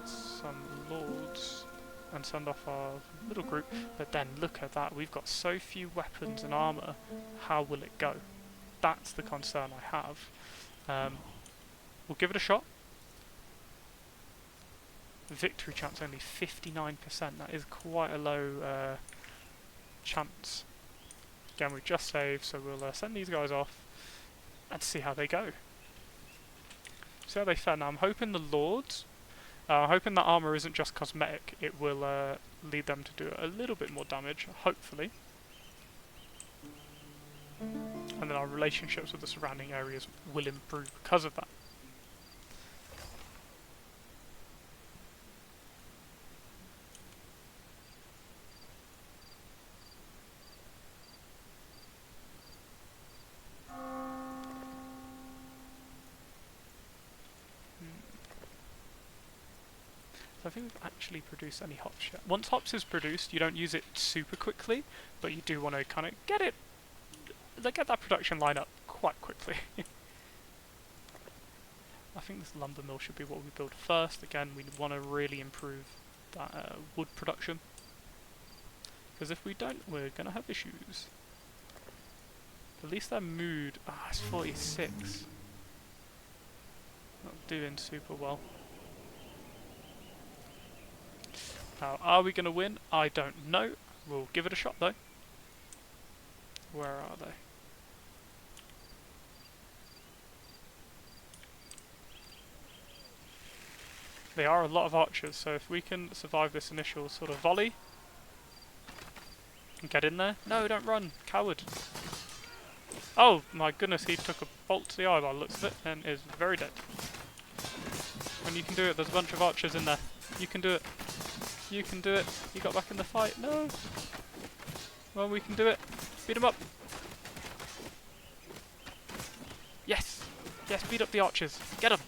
some lords, and send off our little group. But then look at that, we've got so few weapons and armour. How will it go? That's the concern I have. We'll give it a shot. Victory chance only 59%. That is quite a low chance. Again, we just saved, so we'll send these guys off and see how they go. See how they fare. Now I'm hoping the lords Hoping that armor isn't just cosmetic, it will lead them to do a little bit more damage, hopefully. And then our relationships with the surrounding areas will improve because of that. So I think we've actually produced any hops yet. Once hops is produced, you don't use it super quickly, but you do want to kind of get that production line up quite quickly. I think this lumber mill should be what we build first. Again, we want to really improve that wood production, because if we don't, we're going to have issues. At least their mood... it's 46. Not doing super well. Now, are we going to win? I don't know. We'll give it a shot, though. Where are they? They are a lot of archers, so if we can survive this initial sort of volley and get in there... No, don't run, coward. Oh my goodness, he took a bolt to the eye by the looks of it and is very dead. And you can do it, there's a bunch of archers in there. You can do it. You can do it. You got back in the fight. No. Well, we can do it. Beat him up. Yes. Yes, beat up the archers. Get them.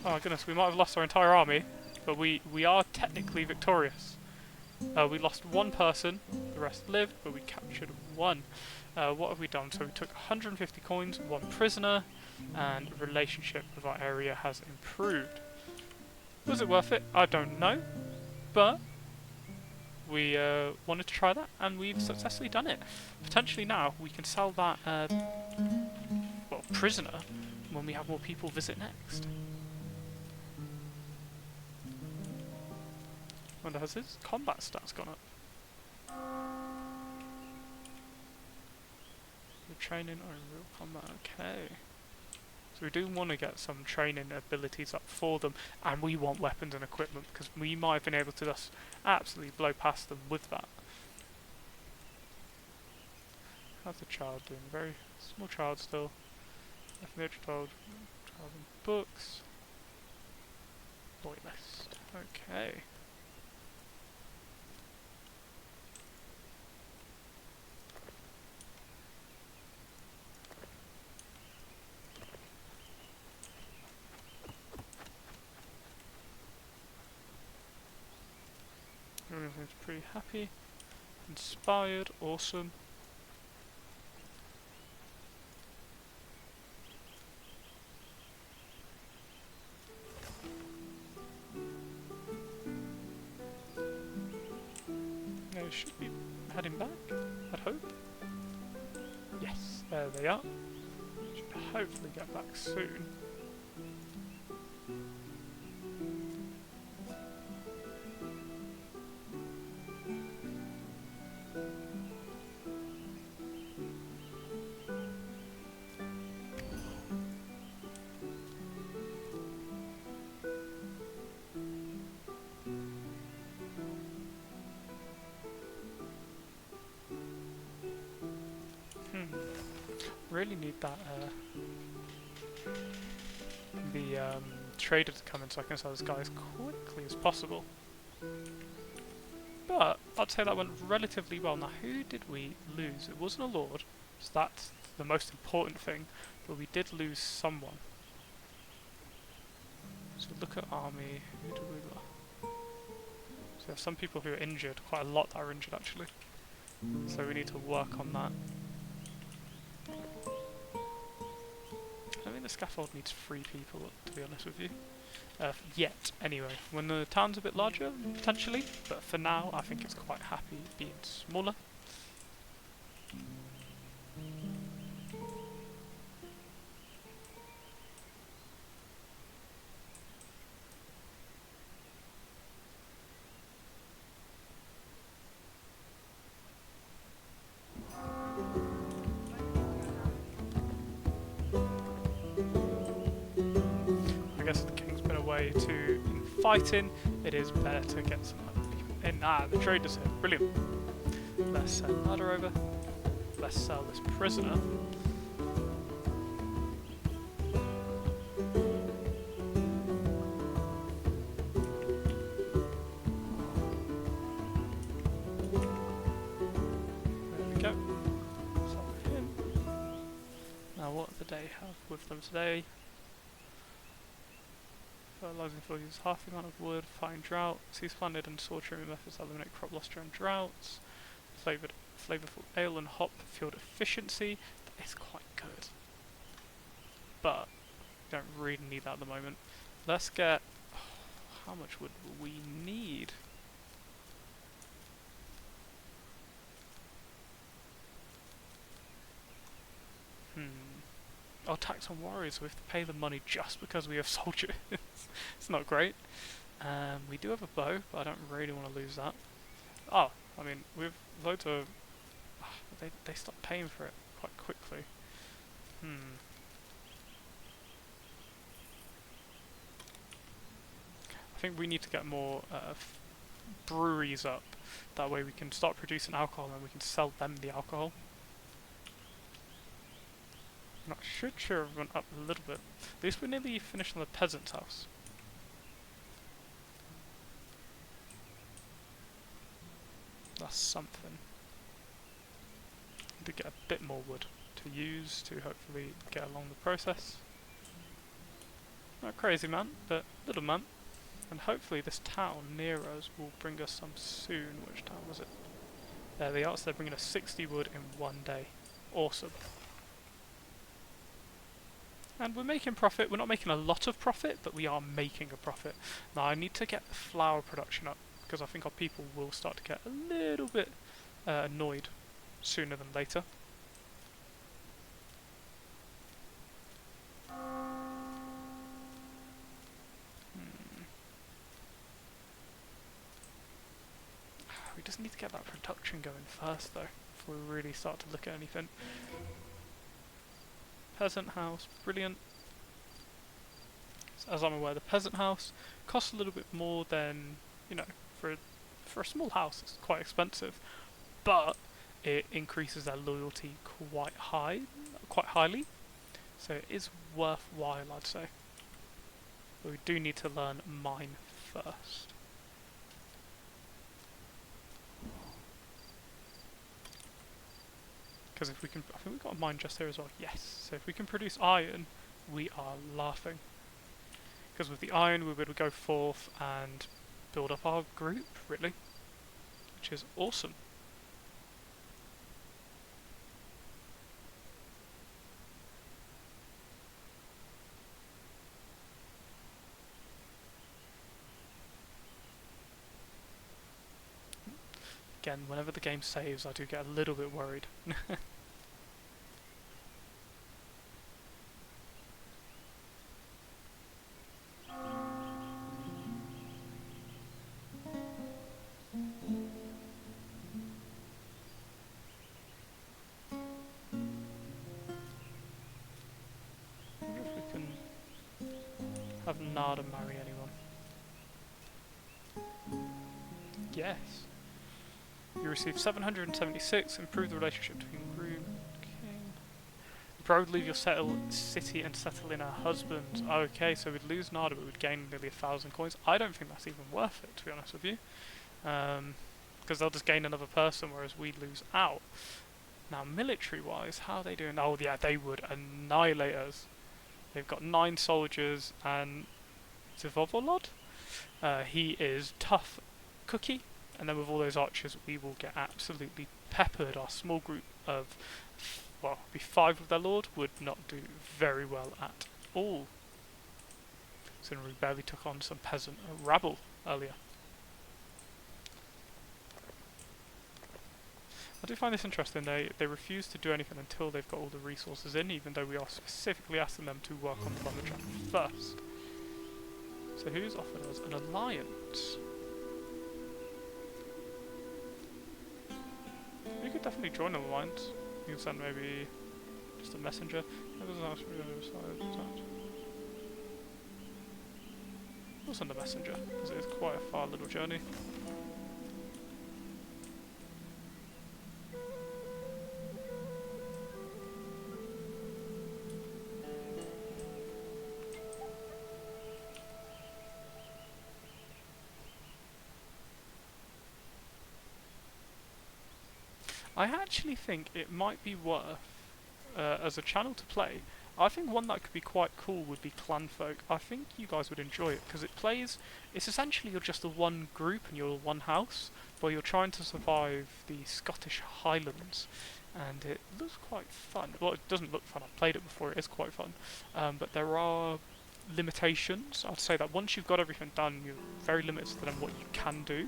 Oh my goodness, we might have lost our entire army, but we are technically victorious. We lost one person, the rest lived, but we captured one. What have we done? So we took 150 coins, one prisoner, and relationship with our area has improved. Was it worth it? I don't know, but we wanted to try that, and we've successfully done it. Potentially now we can sell that prisoner when we have more people visit next. Wonder, has his combat stats gone up? The training or real combat, okay. So we do want to get some training abilities up for them, and we want weapons and equipment, because we might have been able to just absolutely blow past them with that. How's the child doing? Very small child still. Child and books. Boy list. Okay. Everyone's pretty happy. Inspired, awesome. They should be heading back, I'd hope. Yes, there they are. Should hopefully get back soon. Really need that trader to come in so I can sell this guy as quickly as possible. But I'd say that went relatively well. Now, who did we lose? It wasn't a lord, so that's the most important thing. But we did lose someone. So look at army. Who did we lose? So we have some people who are injured. Quite a lot that are injured actually. So we need to work on that. I mean, the scaffold needs 3 people, to be honest with you. Yet, anyway. When the town's a bit larger, potentially, but for now, I think it's quite happy being smaller. as the king's been away in fighting, it is better to get some other people in. Ah, the trader's here. Brilliant. Let's send ladder over. Let's sell this prisoner. There we go. Sell him. Now what do they have with them today? Fertilizing for use half the amount of wood, fighting drought, cease funded and soil trimming methods that eliminate crop loss during droughts. Flavorful ale and hop field efficiency. That is quite good. But we don't really need that at the moment. Let's get... how much wood will we need? Oh, tax on warriors, so we have to pay them money just because we have soldiers. It's not great. We do have a bow, but I don't really want to lose that. Oh, I mean, with loads of... they stop paying for it quite quickly. I think we need to get more breweries up. That way we can start producing alcohol and we can sell them the alcohol. That should cheer everyone up a little bit. At least we're nearly finished on the peasant's house. That's something. Need to get a bit more wood to use to hopefully get along the process. Not crazy man, but little man. And hopefully this town near us will bring us some soon. Which town was it? There they are, so they're bringing us 60 wood in one day. Awesome. And we're making profit. We're not making a lot of profit, but we are making a profit. Now I need to get the flour production up, because I think our people will start to get a little bit annoyed sooner than later. We just need to get that production going first though, before we really start to look at anything. Peasant house, brilliant. So as I'm aware, the peasant house costs a little bit more than, you know, for a small house it's quite expensive, but it increases their loyalty quite highly, so it is worthwhile, I'd say. But we do need to learn mine first. Because if we can, I think we've got a mine just here as well, yes. So if we can produce iron, we are laughing. Because with the iron we'll be able to go forth and build up our group, really. Which is awesome. Again, whenever the game saves I do get a little bit worried. Have Nada marry anyone. Yes. You receive 776, improve the relationship between groom and king. You probably leave your city and settle in her husband. Okay, so we'd lose Nada but we'd gain nearly 1,000 coins. I don't think that's even worth it, to be honest with you. Because they'll just gain another person whereas we lose out. Now military wise, how are they doing? Oh yeah, they would annihilate us. They've got 9 soldiers and Zivovolod. He is tough cookie, and then with all those archers we will get absolutely peppered. Our small group of, well, be 5 of their lord would not do very well at all. So we barely took on some peasant rabble earlier. I do find this interesting. They refuse to do anything until they've got all the resources in, even though we are specifically asking them to work on the lumber track first. So who's offered us an alliance? We could definitely join an alliance. You can send maybe just a messenger. us on the messenger, because it is quite a far little journey. I actually think it might be worth, as a channel to play, I think one that could be quite cool would be Clanfolk. I think you guys would enjoy it, because it's essentially you're just the one group and you're one house, but you're trying to survive the Scottish Highlands, and it looks quite fun. Well, it doesn't look fun, I've played it before, it is quite fun, but there are limitations. I'd say that once you've got everything done, you're very limited to what you can do,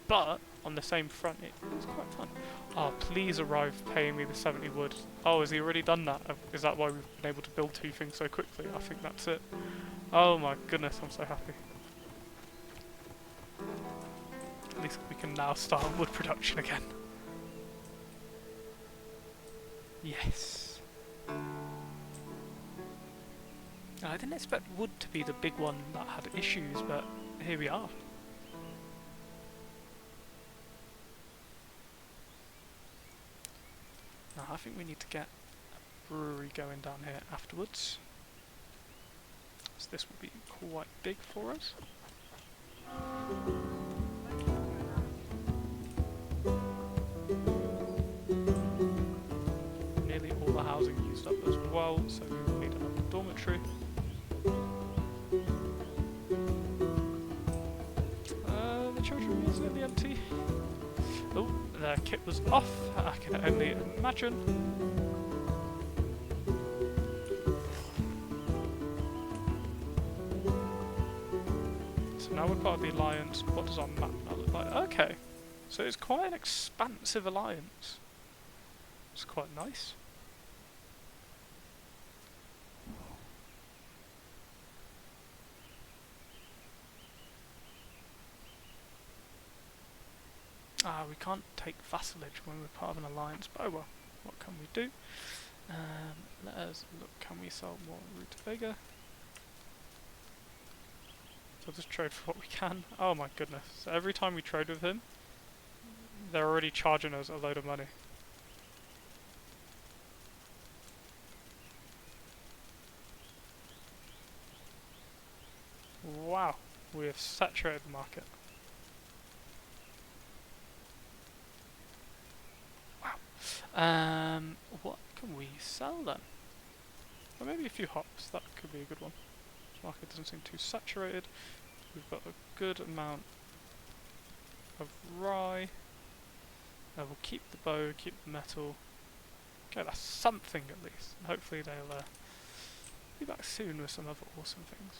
but on the same front, it's quite fun. Oh, please arrive paying me the 70 wood. Oh, has he already done that? Is that why we've been able to build 2 things so quickly? I think that's it. Oh my goodness, I'm so happy. At least we can now start wood production again. Yes. I didn't expect wood to be the big one that had issues, but here we are. Now, I think we need to get a brewery going down here afterwards. So this will be quite big for us. Nearly all the housing used up as well, so we will need another dormitory. The children room is nearly empty. Oh, their kit was off, I can only imagine. So now we're part of the alliance. What does our map now look like? Okay, so it's quite an expansive alliance. It's quite nice. We can't take vassalage when we're part of an alliance, but oh well, what can we do? Let us look, can we sell more rutabaga? So I'll just trade for what we can. Oh my goodness, so every time we trade with him, they're already charging us a load of money. Wow, we have saturated the market. What can we sell then? Well, maybe a few hops, that could be a good one. This market doesn't seem too saturated. We've got a good amount of rye. We'll keep the bow, keep the metal. Okay, that's something at least. And hopefully they'll be back soon with some other awesome things.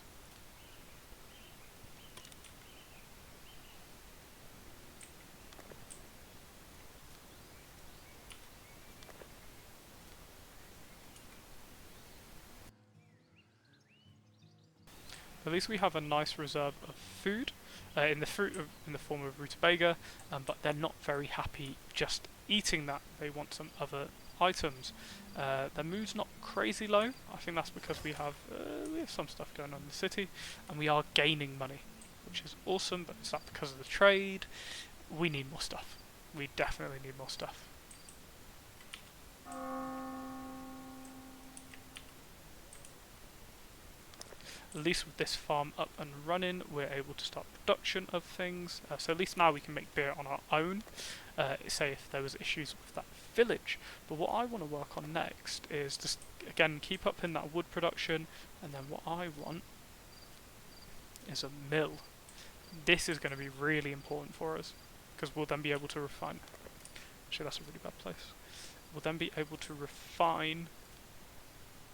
At least we have a nice reserve of food in the form of rutabaga, but they're not very happy just eating that. They want some other items. Their mood's not crazy low. I think that's because we have some stuff going on in the city, and we are gaining money, which is awesome. But is that because of the trade? We need more stuff. We definitely need more stuff. At least with this farm up and running, we're able to start production of things. So at least now we can make beer on our own, say if there was issues with that village. But what I want to work on next is just, again, keep up in that wood production, and then what I want is a mill. This is going to be really important for us, because we'll then be able to refine. Actually, that's a really bad place. We'll then be able to refine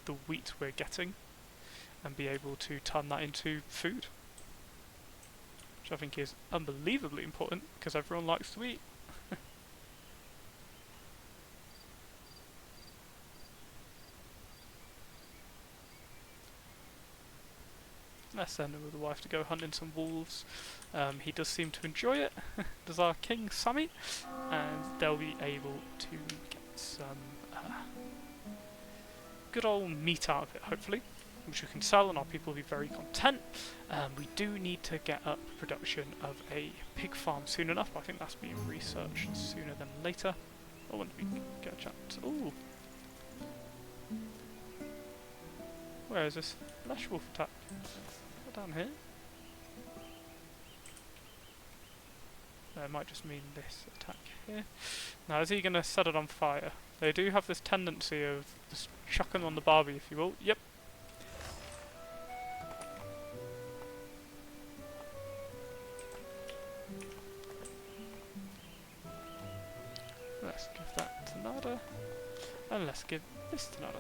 the wheat we're getting, and be able to turn that into food, which I think is unbelievably important because everyone likes to eat. Let's send him with the wife to go hunting some wolves. He does seem to enjoy it, does our King Sammy, and they'll be able to get some good old meat out of it, hopefully. which we can sell, and our people will be very content. We do need to get up production of a pig farm soon enough, but I think that's being researched sooner than later. Oh, when did we get a chance? Ooh! Where is this flesh wolf attack? Down here? No, it might just mean this attack here. Now, is he going to set it on fire? They do have this tendency of just chucking on the barbie, if you will. Yep. Let's give that to Nada. And let's give this to Nada.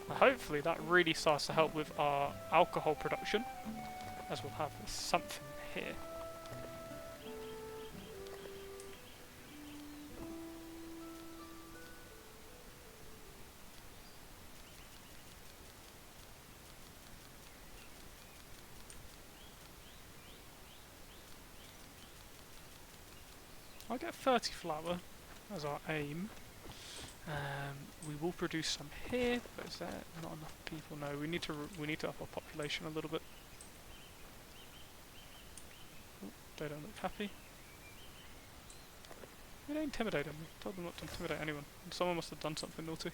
Now, hopefully that really starts to help with our alcohol production, as we'll have something here. I'll get 30 flour as our aim. We will produce some here, but is there not enough people? No, we need to up our population a little bit. Oh, they don't look happy. They intimidated me. Told them not to intimidate anyone. Someone must have done something naughty.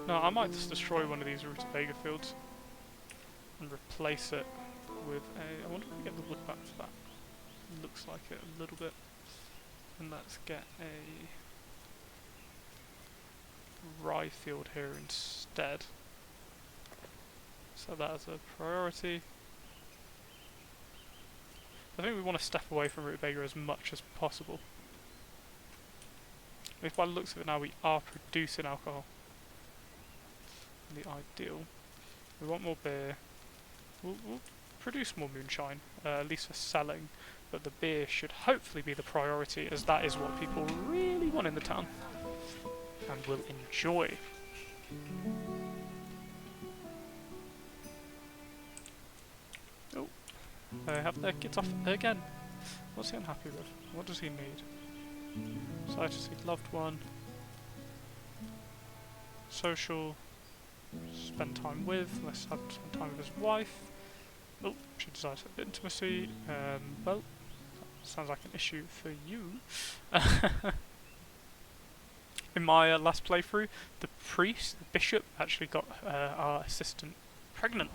No, I might just destroy one of these rutabaga fields and replace it with a... I wonder if we get the wood back for that. Looks like it a little bit. And let's get a rye field here instead. So that is a priority. I think we want to step away from rutabaga as much as possible. At least by the looks of it now, we are producing alcohol. The ideal. We want more beer. We'll produce more moonshine, at least for selling, but the beer should hopefully be the priority, as that is what people really want in the town and will enjoy. Oh, they have their kids off again. What's he unhappy with? What does he need? Sight to see loved one. Social. Spend time with. Let's have spend time with his wife. Oh, she desires intimacy. Well, that sounds like an issue for you. In my last playthrough, the priest, the bishop, actually got our assistant pregnant,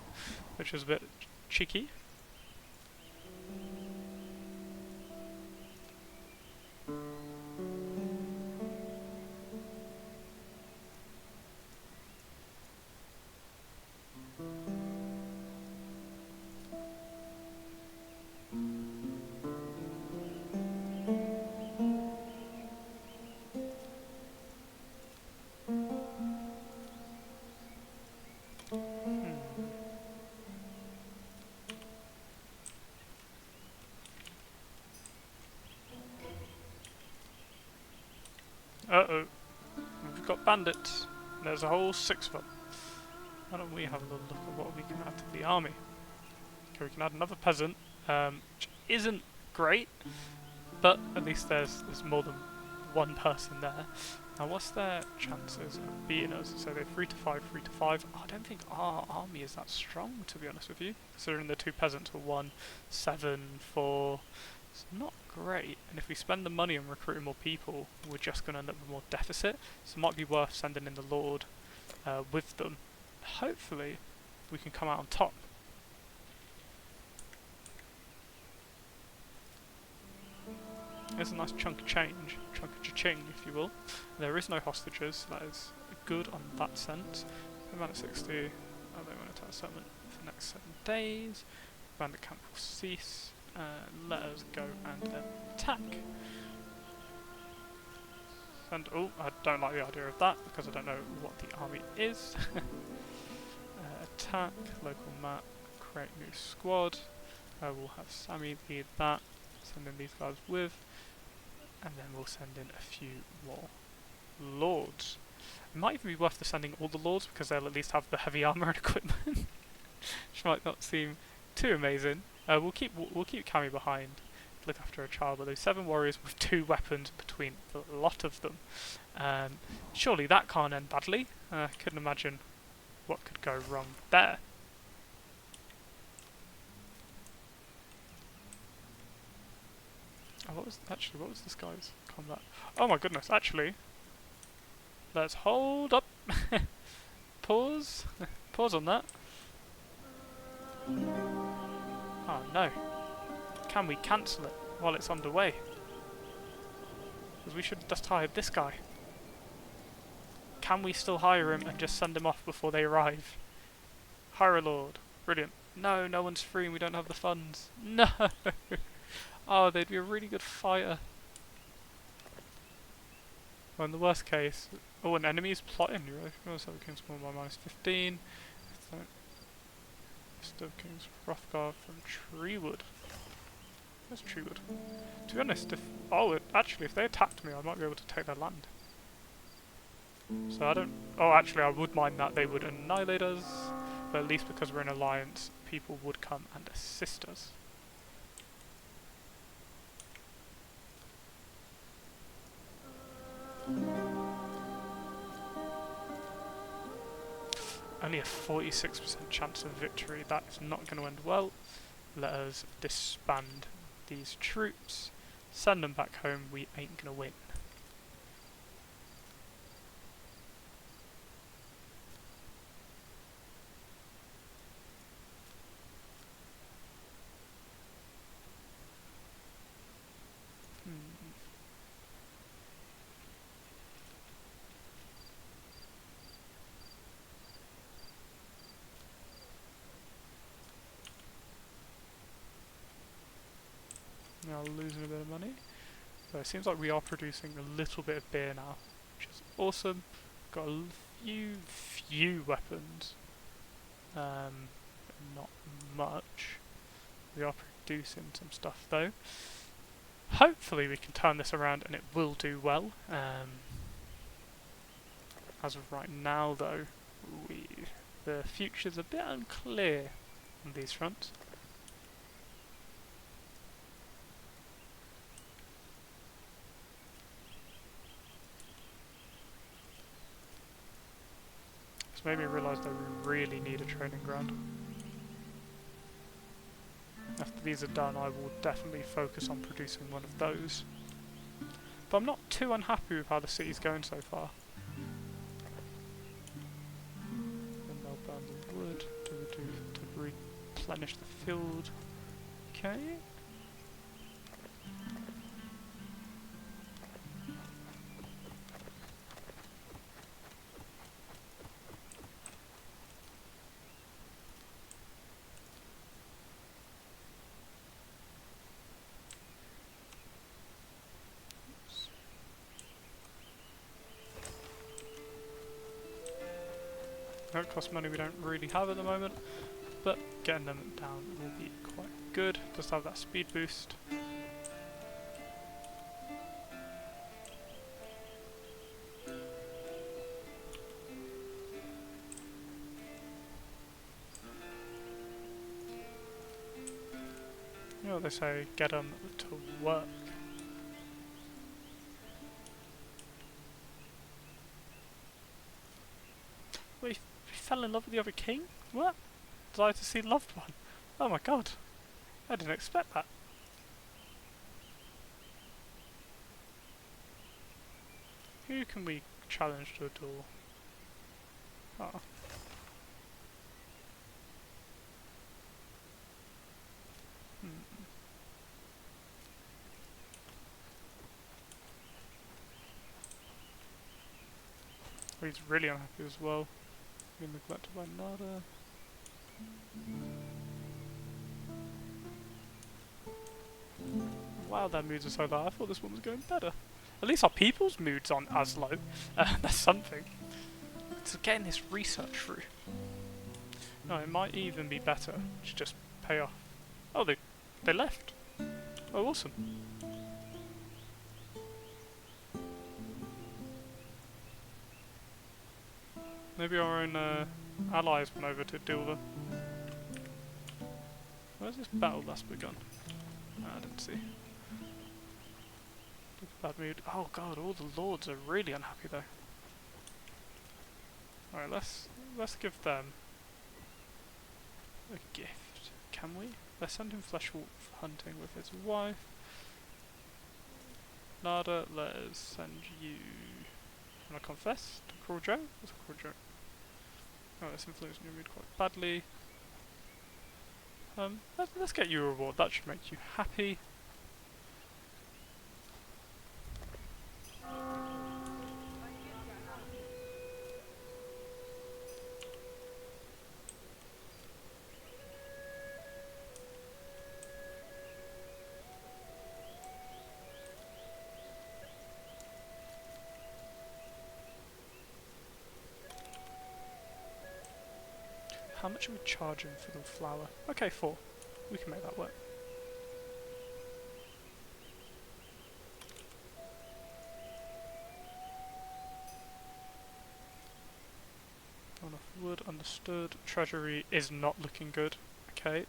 which was a bit cheeky. Uh-oh. We've got bandits. There's a whole 6 of them. Why don't we have a little look at what we can add to the army? Okay, we can add another peasant, which isn't great, but at least there's more than one person there. Now what's their chances of beating us? So they're 3 to 5, 3 to 5. Oh, I don't think our army is that strong, to be honest with you. Considering the 2 peasants were 1, 7, 4... It's not great, and if we spend the money on recruiting more people, we're just going to end up with more deficit, so it might be worth sending in the Lord with them. Hopefully, we can come out on top. There's a nice chunk of change, chunk of cha-ching, if you will. There is no hostages, that is good on that sense. Around at 60, they won't attack settlement for the next 7 days. Bandit camp will cease. Let us go and attack. And oh, I don't like the idea of that because I don't know what the army is. attack, local map, create new squad. We'll have Sammy lead that, send in these guys with, and then we'll send in a few more lords. It might even be worth the sending all the lords because they'll at least have the heavy armor and equipment, which might not seem too amazing. We'll keep Cammy behind, look after a child, but those 7 warriors with 2 weapons between a lot of them. Surely that can't end badly. Couldn't imagine what could go wrong there. Oh, what was this guy's combat? Oh my goodness, actually, let's hold up. Pause. Pause on that. Oh no. Can we cancel it while it's underway? Because we should have just hired this guy. Can we still hire him and just send him off before they arrive? Hire a lord. Brilliant. No, no one's free and we don't have the funds. No! Oh, they'd be a really good fighter. Well, in the worst case... Oh, an enemy is plotting. Oh, so King's Spawn by -15. Still King's Hrothgar from Treewood. Where's Treewood? To be honest, actually, if they attacked me, I might be able to take their land. So I don't... Oh, actually, I would mind that they would annihilate us. But at least because we're in alliance, people would come and assist us. Only a 46% chance of victory. That is not going to end well. Let us disband these troops. Send them back home. We ain't going to win. Now losing a bit of money. So it seems like we are producing a little bit of beer now, which is awesome. Got a few weapons, not much. We are producing some stuff though. Hopefully we can turn this around and it will do well. As of right now though, the future's a bit unclear on these fronts. It's made me realise that we really need a training ground. After these are done, I will definitely focus on producing one of those. But I'm not too unhappy with how the city's going so far. And they'll burn the wood to replenish the field. Okay. Don't cost money we don't really have at the moment, but getting them down will be quite good. Just have that speed boost. You know what they say, get them to work. Wait, he fell in love with the other king? What? Desire to see loved one? Oh my god. I didn't expect that. Who can we challenge to a duel? Oh. He's really unhappy as well. Being neglected by Nada. Wow, their moods are so low. I thought this one was going better. At least our people's moods aren't as low. That's something. So getting this research through. No, it might even be better to just pay off. Oh, they left. Oh, awesome. Maybe our own allies went over to deal with them. Where's this battle that's begun? I didn't see. Bad mood. Oh god, all the lords are really unhappy though. Alright, let's give them a gift. Can we? Let's send him flesh wolf hunting with his wife. Nada, let's send you. Wanna confess to Cruel Joe? What's a Cruel Joe? Oh, that's influencing your mood quite badly. Let's get you a reward. That should make you happy. How much are we charging for the flour? Okay, 4. We can make that work. Not enough wood, understood. Treasury is not looking good. Okay,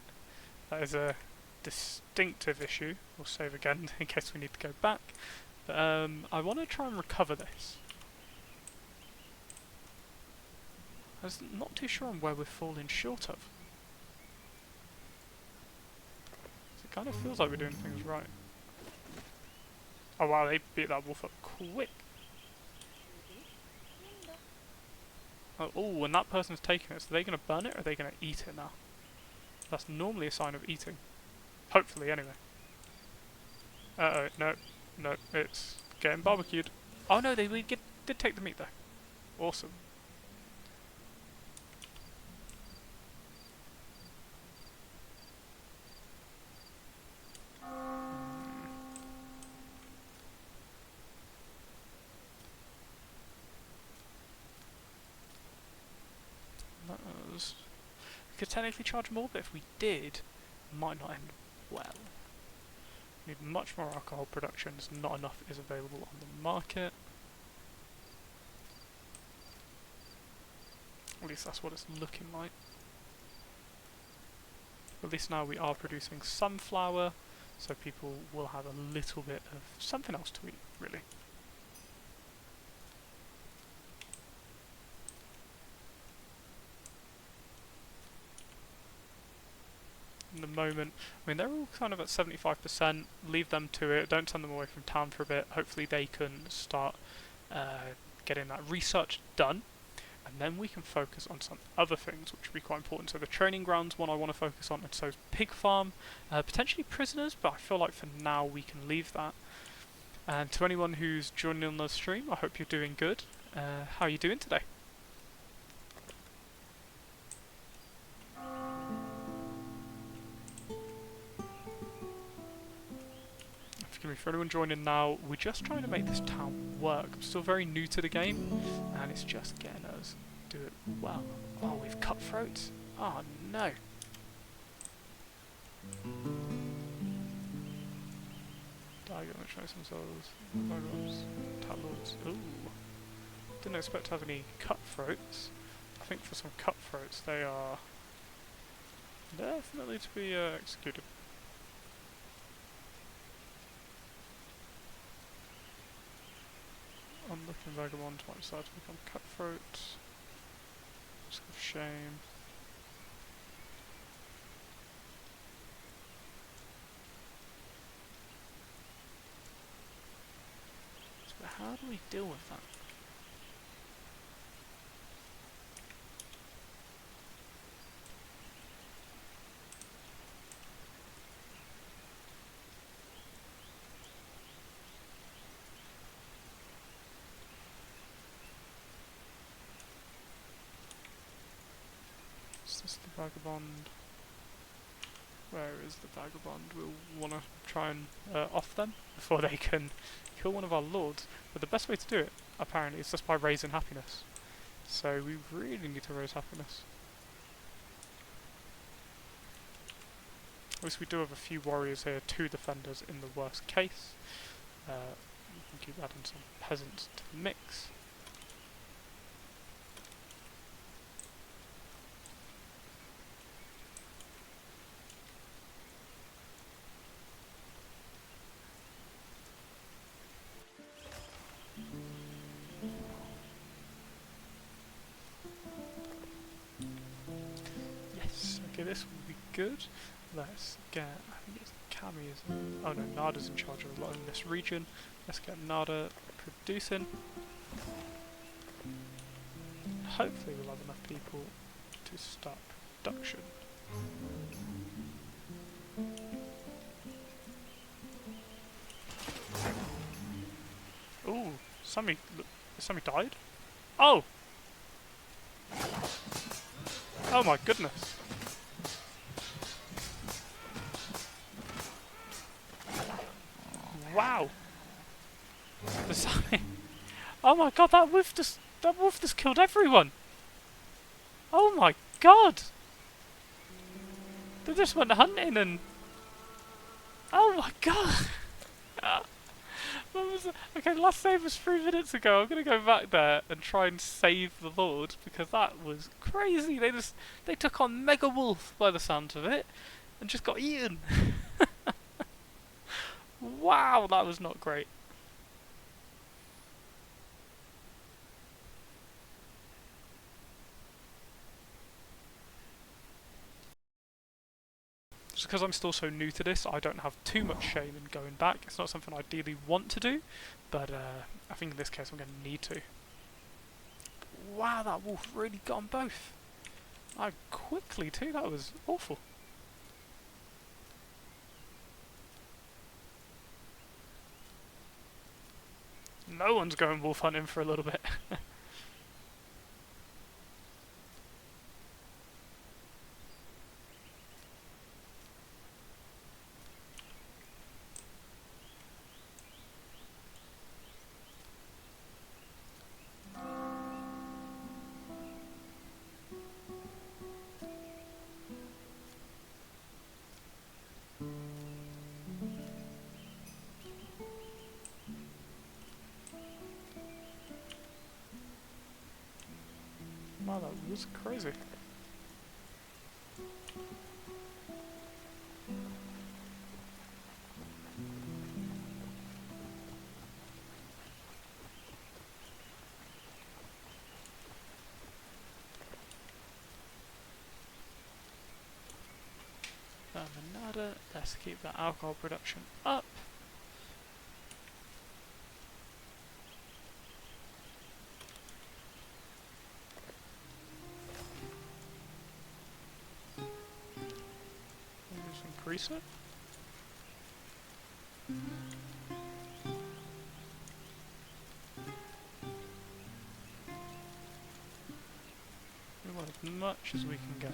that is a distinctive issue. We'll save again in case we need to go back. But I want to try and recover this. I'm not too sure on where we're falling short of. It kind of feels like we're doing things right. Oh wow, they beat that wolf up quick. Oh, and that person's taking it, so are they going to burn it or are they going to eat it now? That's normally a sign of eating. Hopefully, anyway. Uh-oh, no, it's getting barbecued. Oh no, they did take the meat though. Awesome. We could technically charge more, but if we did, it might not end well. We need much more alcohol production, as not enough is available on the market. At least that's what it's looking like. At least now we are producing some flour, so people will have a little bit of something else to eat, really. In the moment, I mean, they're all kind of at 75%. Leave them to it. Don't send them away from town for a bit. Hopefully they can start getting that research done, and then we can focus on some other things which will be quite important. So the training grounds one I want to focus on, and so is pig farm, potentially prisoners, but I feel like for now we can leave that. And to anyone who's joining on the stream, I hope you're doing good. How are you doing today? For anyone joining now, we're just trying to make this town work. I'm still very new to the game, and it's just getting us do it well. Oh, we've cutthroats? Oh no. Diagram which makes themselves diagrams, tabloids. Ooh. Didn't expect to have any cutthroats. I think for some cutthroats they are definitely to be executed. Unlooking vagabond might decide to become cutthroat. Risk of shame. So how do we deal with that? Is this the vagabond? Where is the vagabond? We'll want to try and off them before they can kill one of our lords. But the best way to do it, apparently, is just by raising happiness. So we really need to raise happiness. Obviously we do have a few warriors here, 2 defenders in the worst case. We can keep adding some peasants to the mix. Yes, okay, this will be good. Let's get, I think it's Cami is, oh no, Nada's in charge of a lot in this region. Let's get Nada producing. Hopefully we'll have enough people to start production. Ooh, somebody died? Oh! Oh my goodness. Wow! Oh my god, that wolf just killed everyone! Oh my god! They just went hunting and... Oh my god! Okay, last save was 3 minutes ago. I'm gonna go back there and try and save the Lord because that was crazy. They took on Mega Wolf by the sound of it and just got eaten. Wow, that was not great. Just because I'm still so new to this, I don't have too much shame in going back. It's not something I ideally want to do, but I think in this case I'm going to need to. Wow, that wolf really got on both. Quickly too, that was awful. No one's going wolf hunting for a little bit. Wow, that was crazy. Nada. Let's keep that alcohol production up. Just increase it. We want as much as we can get.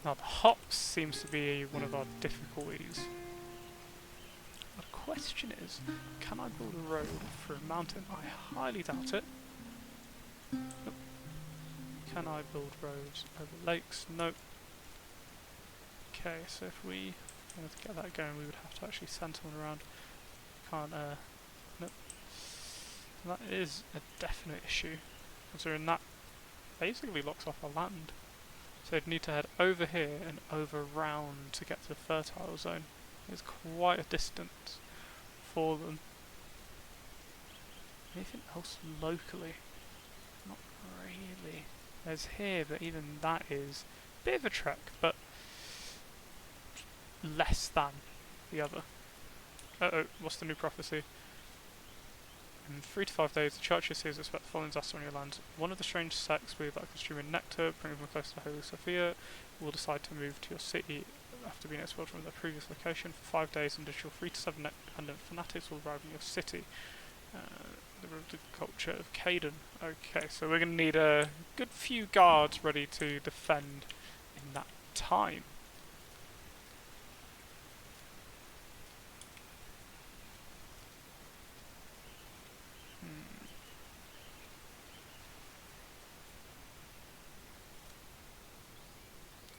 Now the hops seems to be one of our difficulties. The question is, can I build a road through a mountain? I highly doubt it. Nope. Can I build roads over lakes? Nope. Okay, so if we wanted to get that going, we would have to actually send someone around. Can't, nope. And that is a definite issue, considering that basically locks off our land. So they'd need to head over here and over round to get to the fertile zone. It's quite a distance for them. Anything else locally? Not really. There's here, but even that is a bit of a trek, but less than the other. Uh-oh, what's the new prophecy? In 3 to 5 days, the church sees expect the following disaster on your land. One of the strange sects with that consuming nectar, bringing them close to Holy Sophia, will decide to move to your city after being expelled from their previous location. For 5 days, an additional 3 to 7 independent fanatics will arrive in your city. The culture of Caden. Okay, so we're going to need a good few guards ready to defend in that time.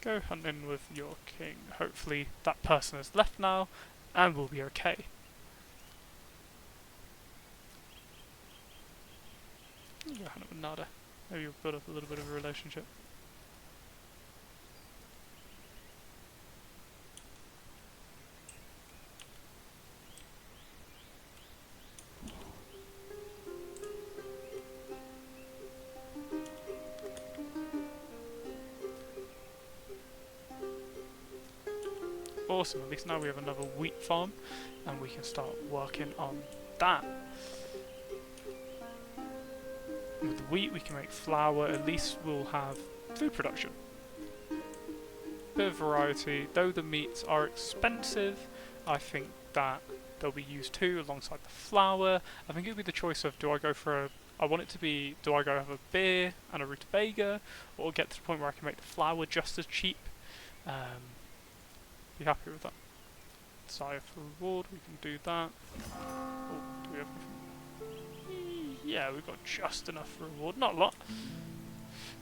Go hunting with your king. Hopefully that person has left now and we'll be okay. Go hunting with Nada. Maybe you'll build up a little bit of a relationship. Awesome, at least now we have another wheat farm and we can start working on that. With the wheat we can make flour, at least we'll have food production. Bit of variety, though the meats are expensive, I think that they'll be used too alongside the flour. I think it would be the choice of do I go for a, I want it to be, do I go have a beer and a rutabaga, or get to the point where I can make the flour just as cheap. Be happy with that. Desire for reward, we can do that. Oh, do we have anything? Yeah, we've got just enough for reward, not a lot.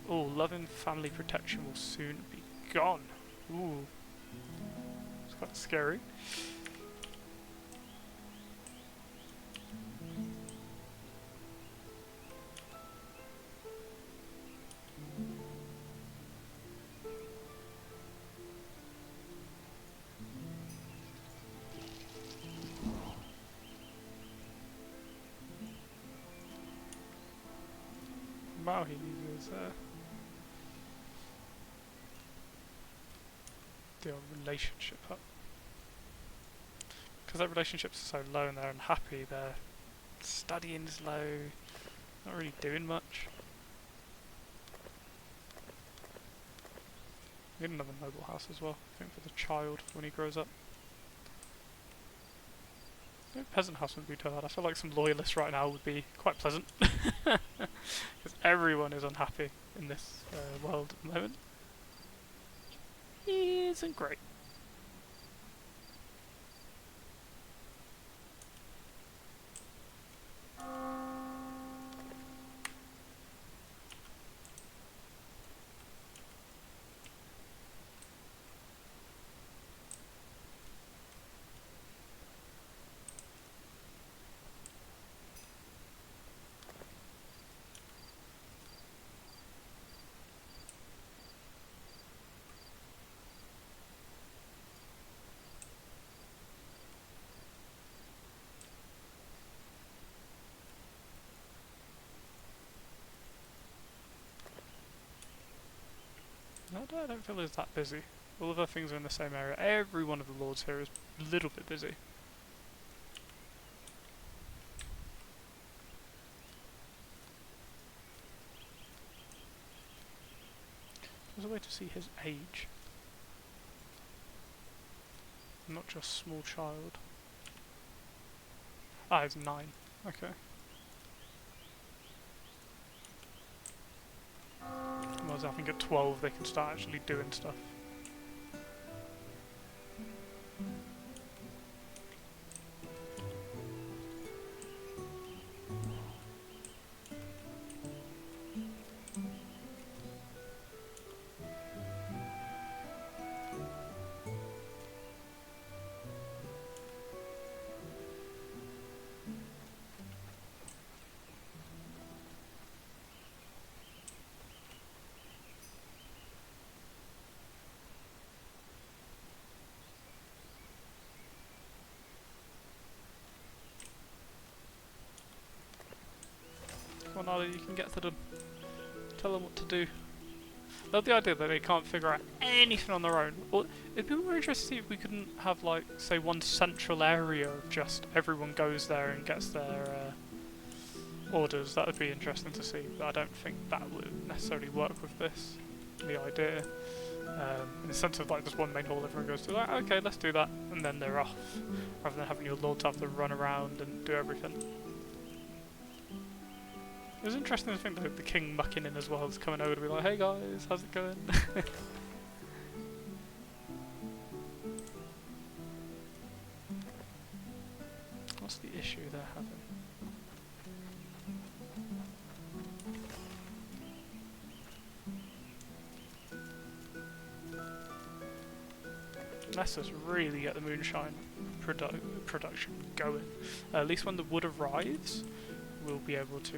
Oh, loving family protection will soon be gone. Ooh, it's quite scary. Wow, he uses the old relationship up. Because their relationships are so low and they're unhappy, their studying is low, not really doing much. We need another noble house as well, I think, for the child when he grows up. Maybe peasant house wouldn't be too hard. I feel like some loyalists right now would be quite pleasant. Because everyone is unhappy in this world at the moment. Isn't great. I don't feel it's that busy. All of our things are in the same area. Every one of the lords here is a little bit busy. There's a way to see his age. Not just small child. Ah, he's 9. Okay. Whereas I think at 12 they can start actually doing stuff. Come on, Ollie, you can get to them. Tell them what to do. Love the idea that they can't figure out anything on their own. Or it'd be more interesting to see if we couldn't have, like, say, one central area of just everyone goes there and gets their orders. That would be interesting to see, but I don't think that would necessarily work with this. The idea. In the sense of, like, just one main hall everyone goes to, like, okay, let's do that, and then they're off. Rather than having your lords have to run around and do everything. It was interesting to think that the king mucking in as well is coming over to be like, hey guys, how's it going? What's the issue they're having? Let's just really get the moonshine production going. At least when the wood arrives, we'll be able to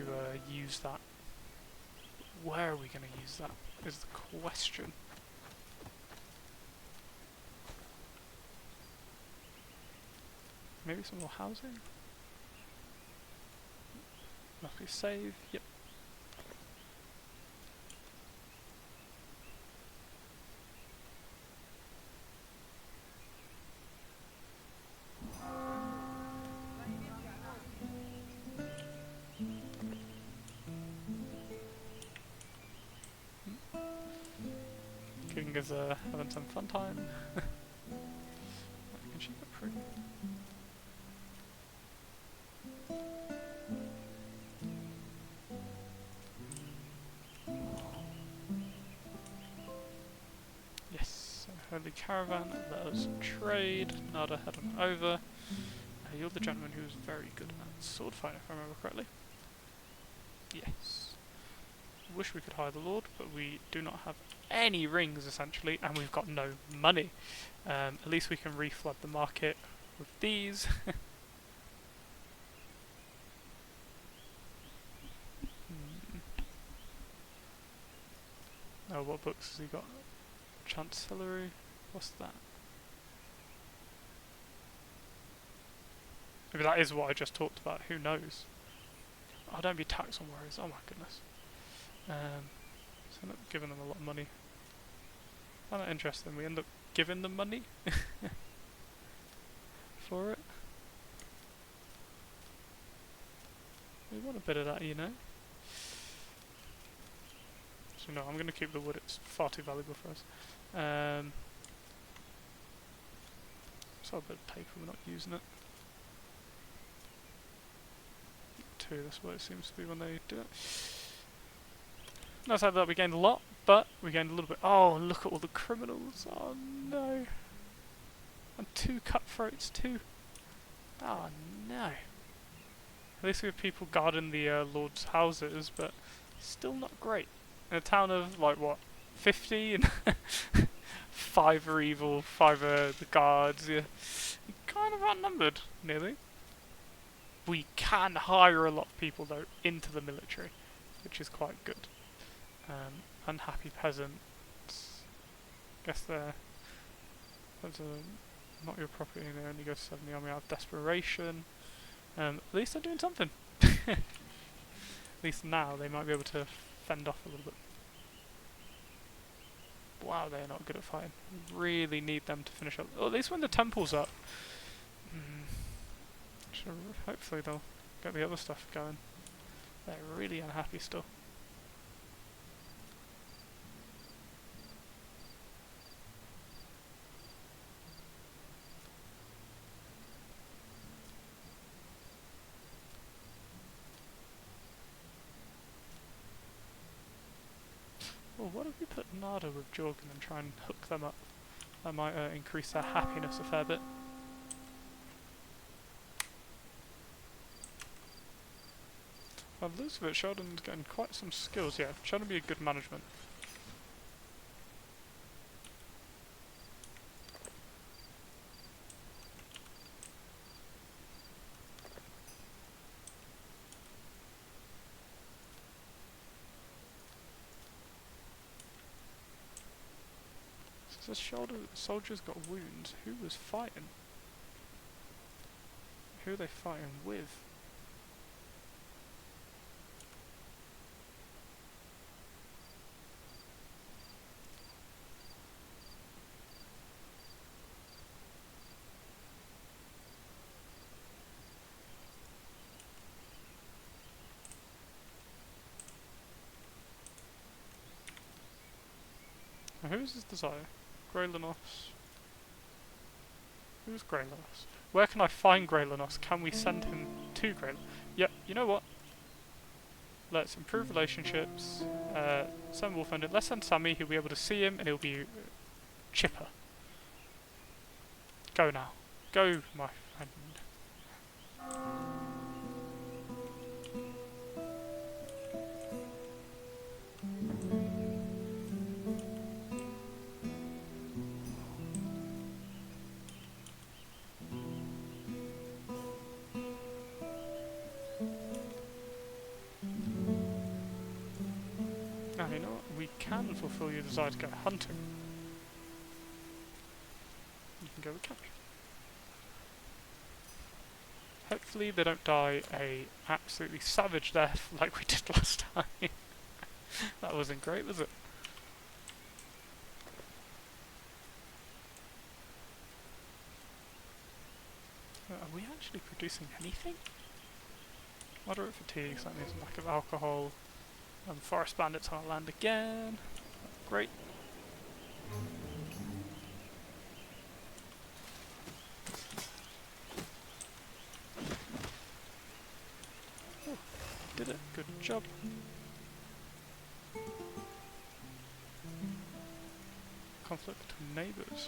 use that. Where are we going to use that is the question. Maybe some more housing? Must be save, yep. King is having some fun time. Can she get pretty? Yes, holy caravan, let us trade. Nada, head on over. You're the gentleman who's very good at sword fighting, if I remember correctly. Yes. Wish we could hire the Lord, but we do not have any rings, essentially, and we've got no money. At least we can reflood the market with these. Oh, what books has he got? Chancellery? What's that? Maybe that is what I just talked about, who knows? Oh, don't be tax on warriors, oh my goodness. So I end up giving them a lot of money. Kind of interesting, we end up giving them money for it. We want a bit of that, you know? So no, I'm going to keep the wood, it's far too valuable for us. Sell a bit of paper, we're not using it. 2, that's what it seems to be when they do it. Not like that we gained a lot, but we gained a little bit. Oh, look at all the criminals. Oh no. And 2 cutthroats too. Oh no. At least we have people guarding the lord's houses, but still not great. In a town of, like, what, 50? And 5 are evil, 5 are the guards. You're kind of outnumbered, nearly. We can hire a lot of people, though, into the military, which is quite good. Unhappy peasants. Guess that's not your property, they only go to 7 the army out of desperation. At least they're doing something. At least now they might be able to fend off a little bit. Wow, they're not good at fighting. We really need them to finish up. Or at least when the temple's up. Sure, hopefully they'll get the other stuff going. They're really unhappy still. Well, what if we put Nada with Jorgen and try and hook them up? That might increase their happiness a fair bit. By the looks of it, Sheldon's getting quite some skills, yeah. Sheldon would be a good management. So soldiers got wounds. Who was fighting? Who are they fighting with? Now, who is his desire? Greylanos. Who's Greylanos? Where can I find Greylanos? Can we send him to Greylanos? Yep, you know what? Let's improve relationships. Send Wolfender. Let's send Sammy, he'll be able to see him and he'll be chipper. Go now. Go, my friend. You know what? We can fulfill your desire to go hunting. You can go with catch. Hopefully they don't die a absolutely savage death like we did last time. That wasn't great, was it? Are we actually producing anything? Moderate fatigue, so that means lack of alcohol. Forest bandits on our land again. Great. Oh, did it. Good job. Conflict between neighbours.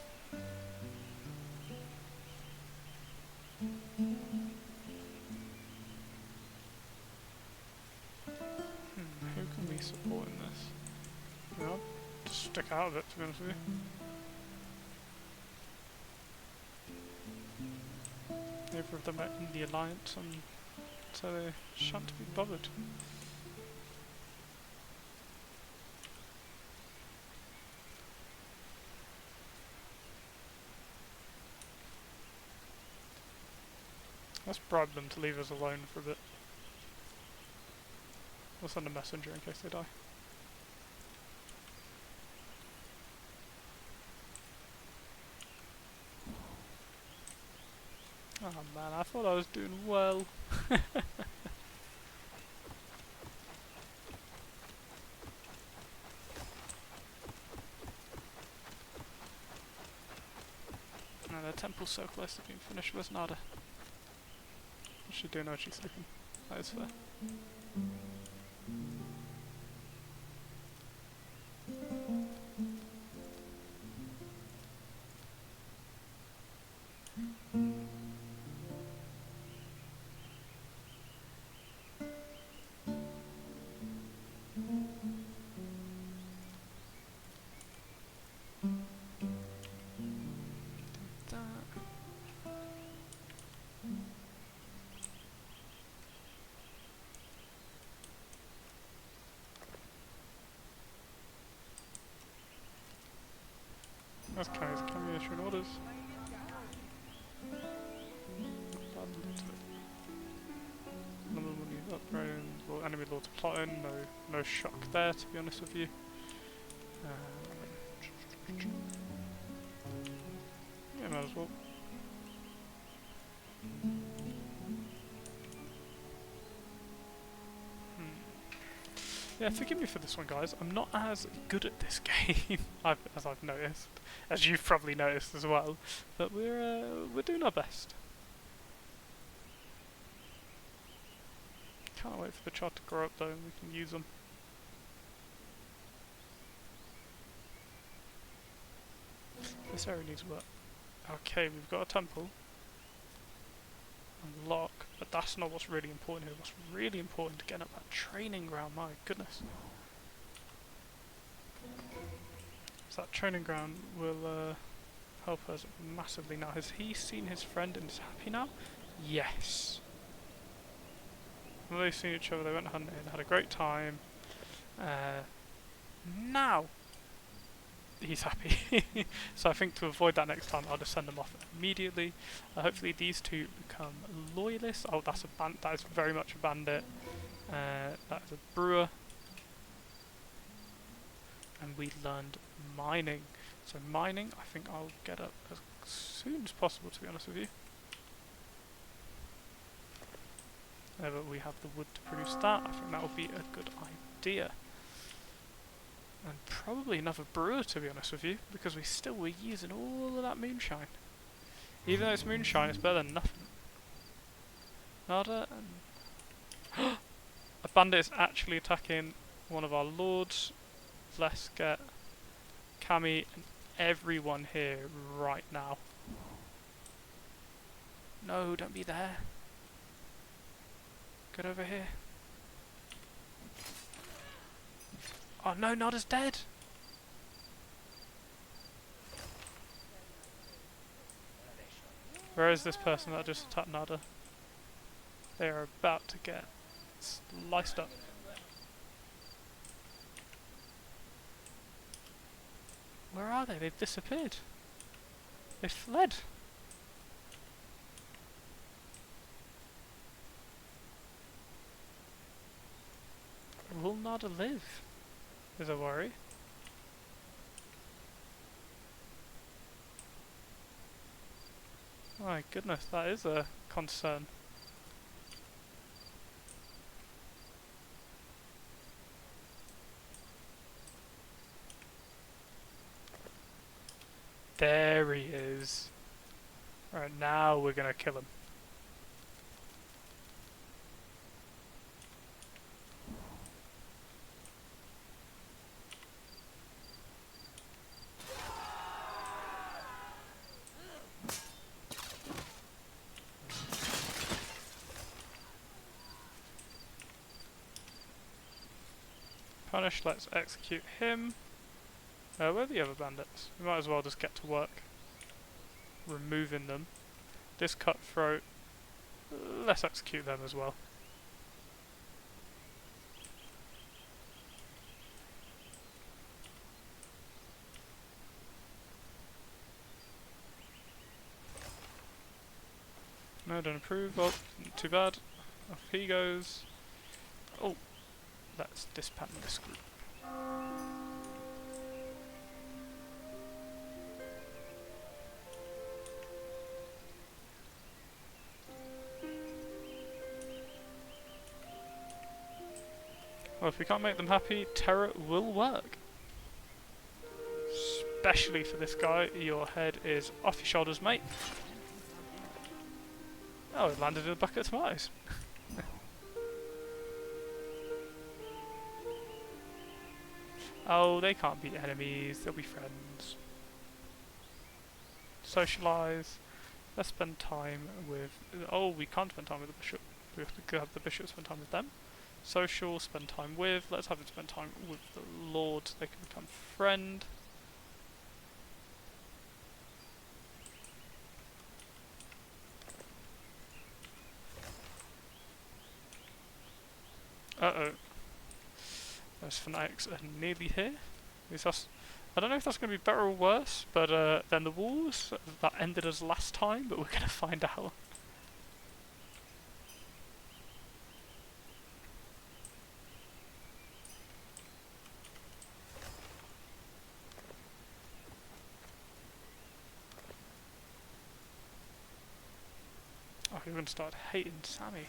Who can we support in this? Well, just stick out of it, to be honest with you. Neither of them are in the alliance, and so they shan't be bothered. Let's bribe them to leave us alone for a bit. We'll send a messenger in case they die. Oh man, I thought I was doing well. No, the temple's so close to being finished with Nada. She do know she's sleeping. That is fair. That's Chinese issuing orders. Number one unit upgrade, well, enemy lords plotting, no shock there to be honest with you. Yeah, might as well. Yeah, forgive me for this one, guys. I'm not as good at this game as I've noticed, as you've probably noticed as well. But we're doing our best. Can't wait for the chart to grow up though, and we can use them. This area needs work. Okay, we've got a temple. Unlock, but that's not what's really important here. What's really important to get up that training ground, my goodness. So that training ground will help us massively now. Has he seen his friend and is happy now? Yes. Well, they've seen each other, they went hunting, had a great time. Now he's happy. So I think to avoid that next time, I'll just send them off immediately. Hopefully these two become loyalists. Oh, that's a that is very much a bandit. That is a brewer. And we learned mining. So mining, I think I'll get up as soon as possible, to be honest with you. Whenever we have the wood to produce that, I think that will be a good idea. And probably another brewer, to be honest with you, because we're using all of that moonshine. Even though it's moonshine, it's better than nothing. Nada and a bandit is actually attacking one of our lords. Let's get Cammy and everyone here right now. No, don't be there. Get over here. Oh no, Nada's dead! Where is this person that just attacked Nada? They are about to get sliced up. Where are they? They've disappeared. They've fled. Will Nada live? Is a worry. My goodness, that is a concern. There he is. Right, now we're gonna kill him. Punish, let's execute him. Where are the other bandits? We might as well just get to work removing them. This cutthroat, let's execute them as well. No, don't approve. Well, too bad. Off he goes. Oh, let's disband this group. Well, if we can't make them happy, terror will work. Especially for this guy, your head is off your shoulders, mate. Oh, it landed in a bucket of tomatoes. Oh, they can't be enemies, they'll be friends. Socialise. Let's spend time with... Oh, we can't spend time with the bishop. We have to have the bishop spend time with them. Social, spend time with. Let's have him spend time with the lord. They can become friend. Uh-oh. Those fanatics are nearly here. I don't know if that's going to be better or worse, but than the wars that ended us last time, but we're going to find out. Oh, we're going to start hating Sammy.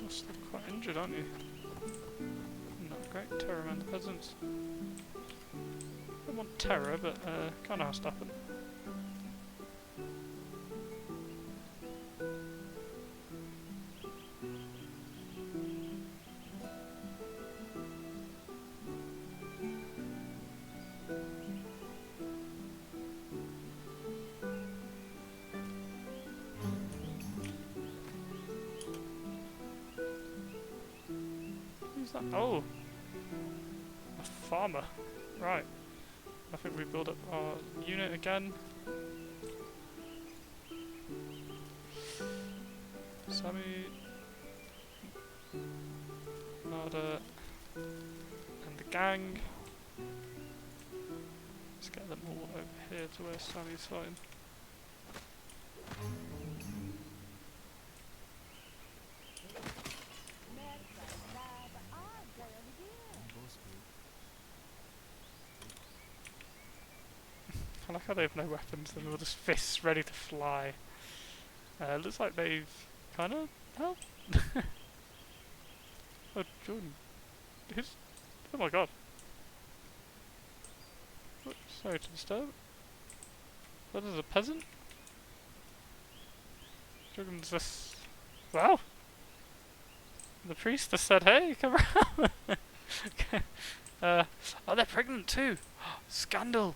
You're still quite injured, aren't you? Not great. Terror among the peasants. I want terror, but kind of has to happen. Who's that? Oh! A farmer. Right. I think we build up our unit again. Sammy, Nada, and the gang. Let's get them all over here to where Sammy's fighting. how they have no weapons and all just fists ready to fly. Looks like they've kind of helped. Oh, Jordan. Who's... Oh my god. Oh, sorry to disturb. What is a peasant? Jordan's this... Wow! The priest has said, hey, come around! Okay. Oh, they're pregnant too! Scandal!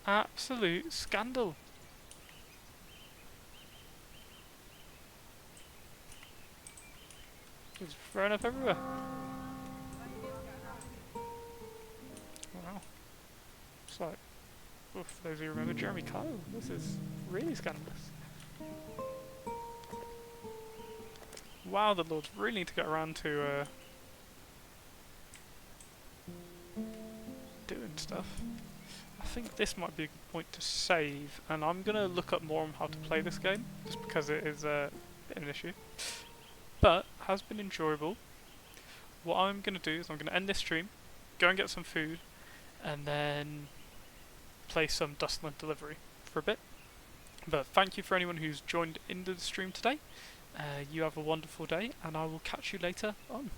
Absolute scandal! It's thrown up everywhere. Wow. It's like, for those who remember Jeremy Kyle, this is really scandalous. Wow, the Lords really need to get around to doing stuff. I think this might be a good point to save, and I'm going to look up more on how to play this game, just because it is a bit of an issue. But, has been enjoyable. What I'm going to do is I'm going to end this stream, go and get some food, and then play some Dustland Delivery for a bit. But thank you for anyone who's joined into the stream today. You have a wonderful day, and I will catch you later on.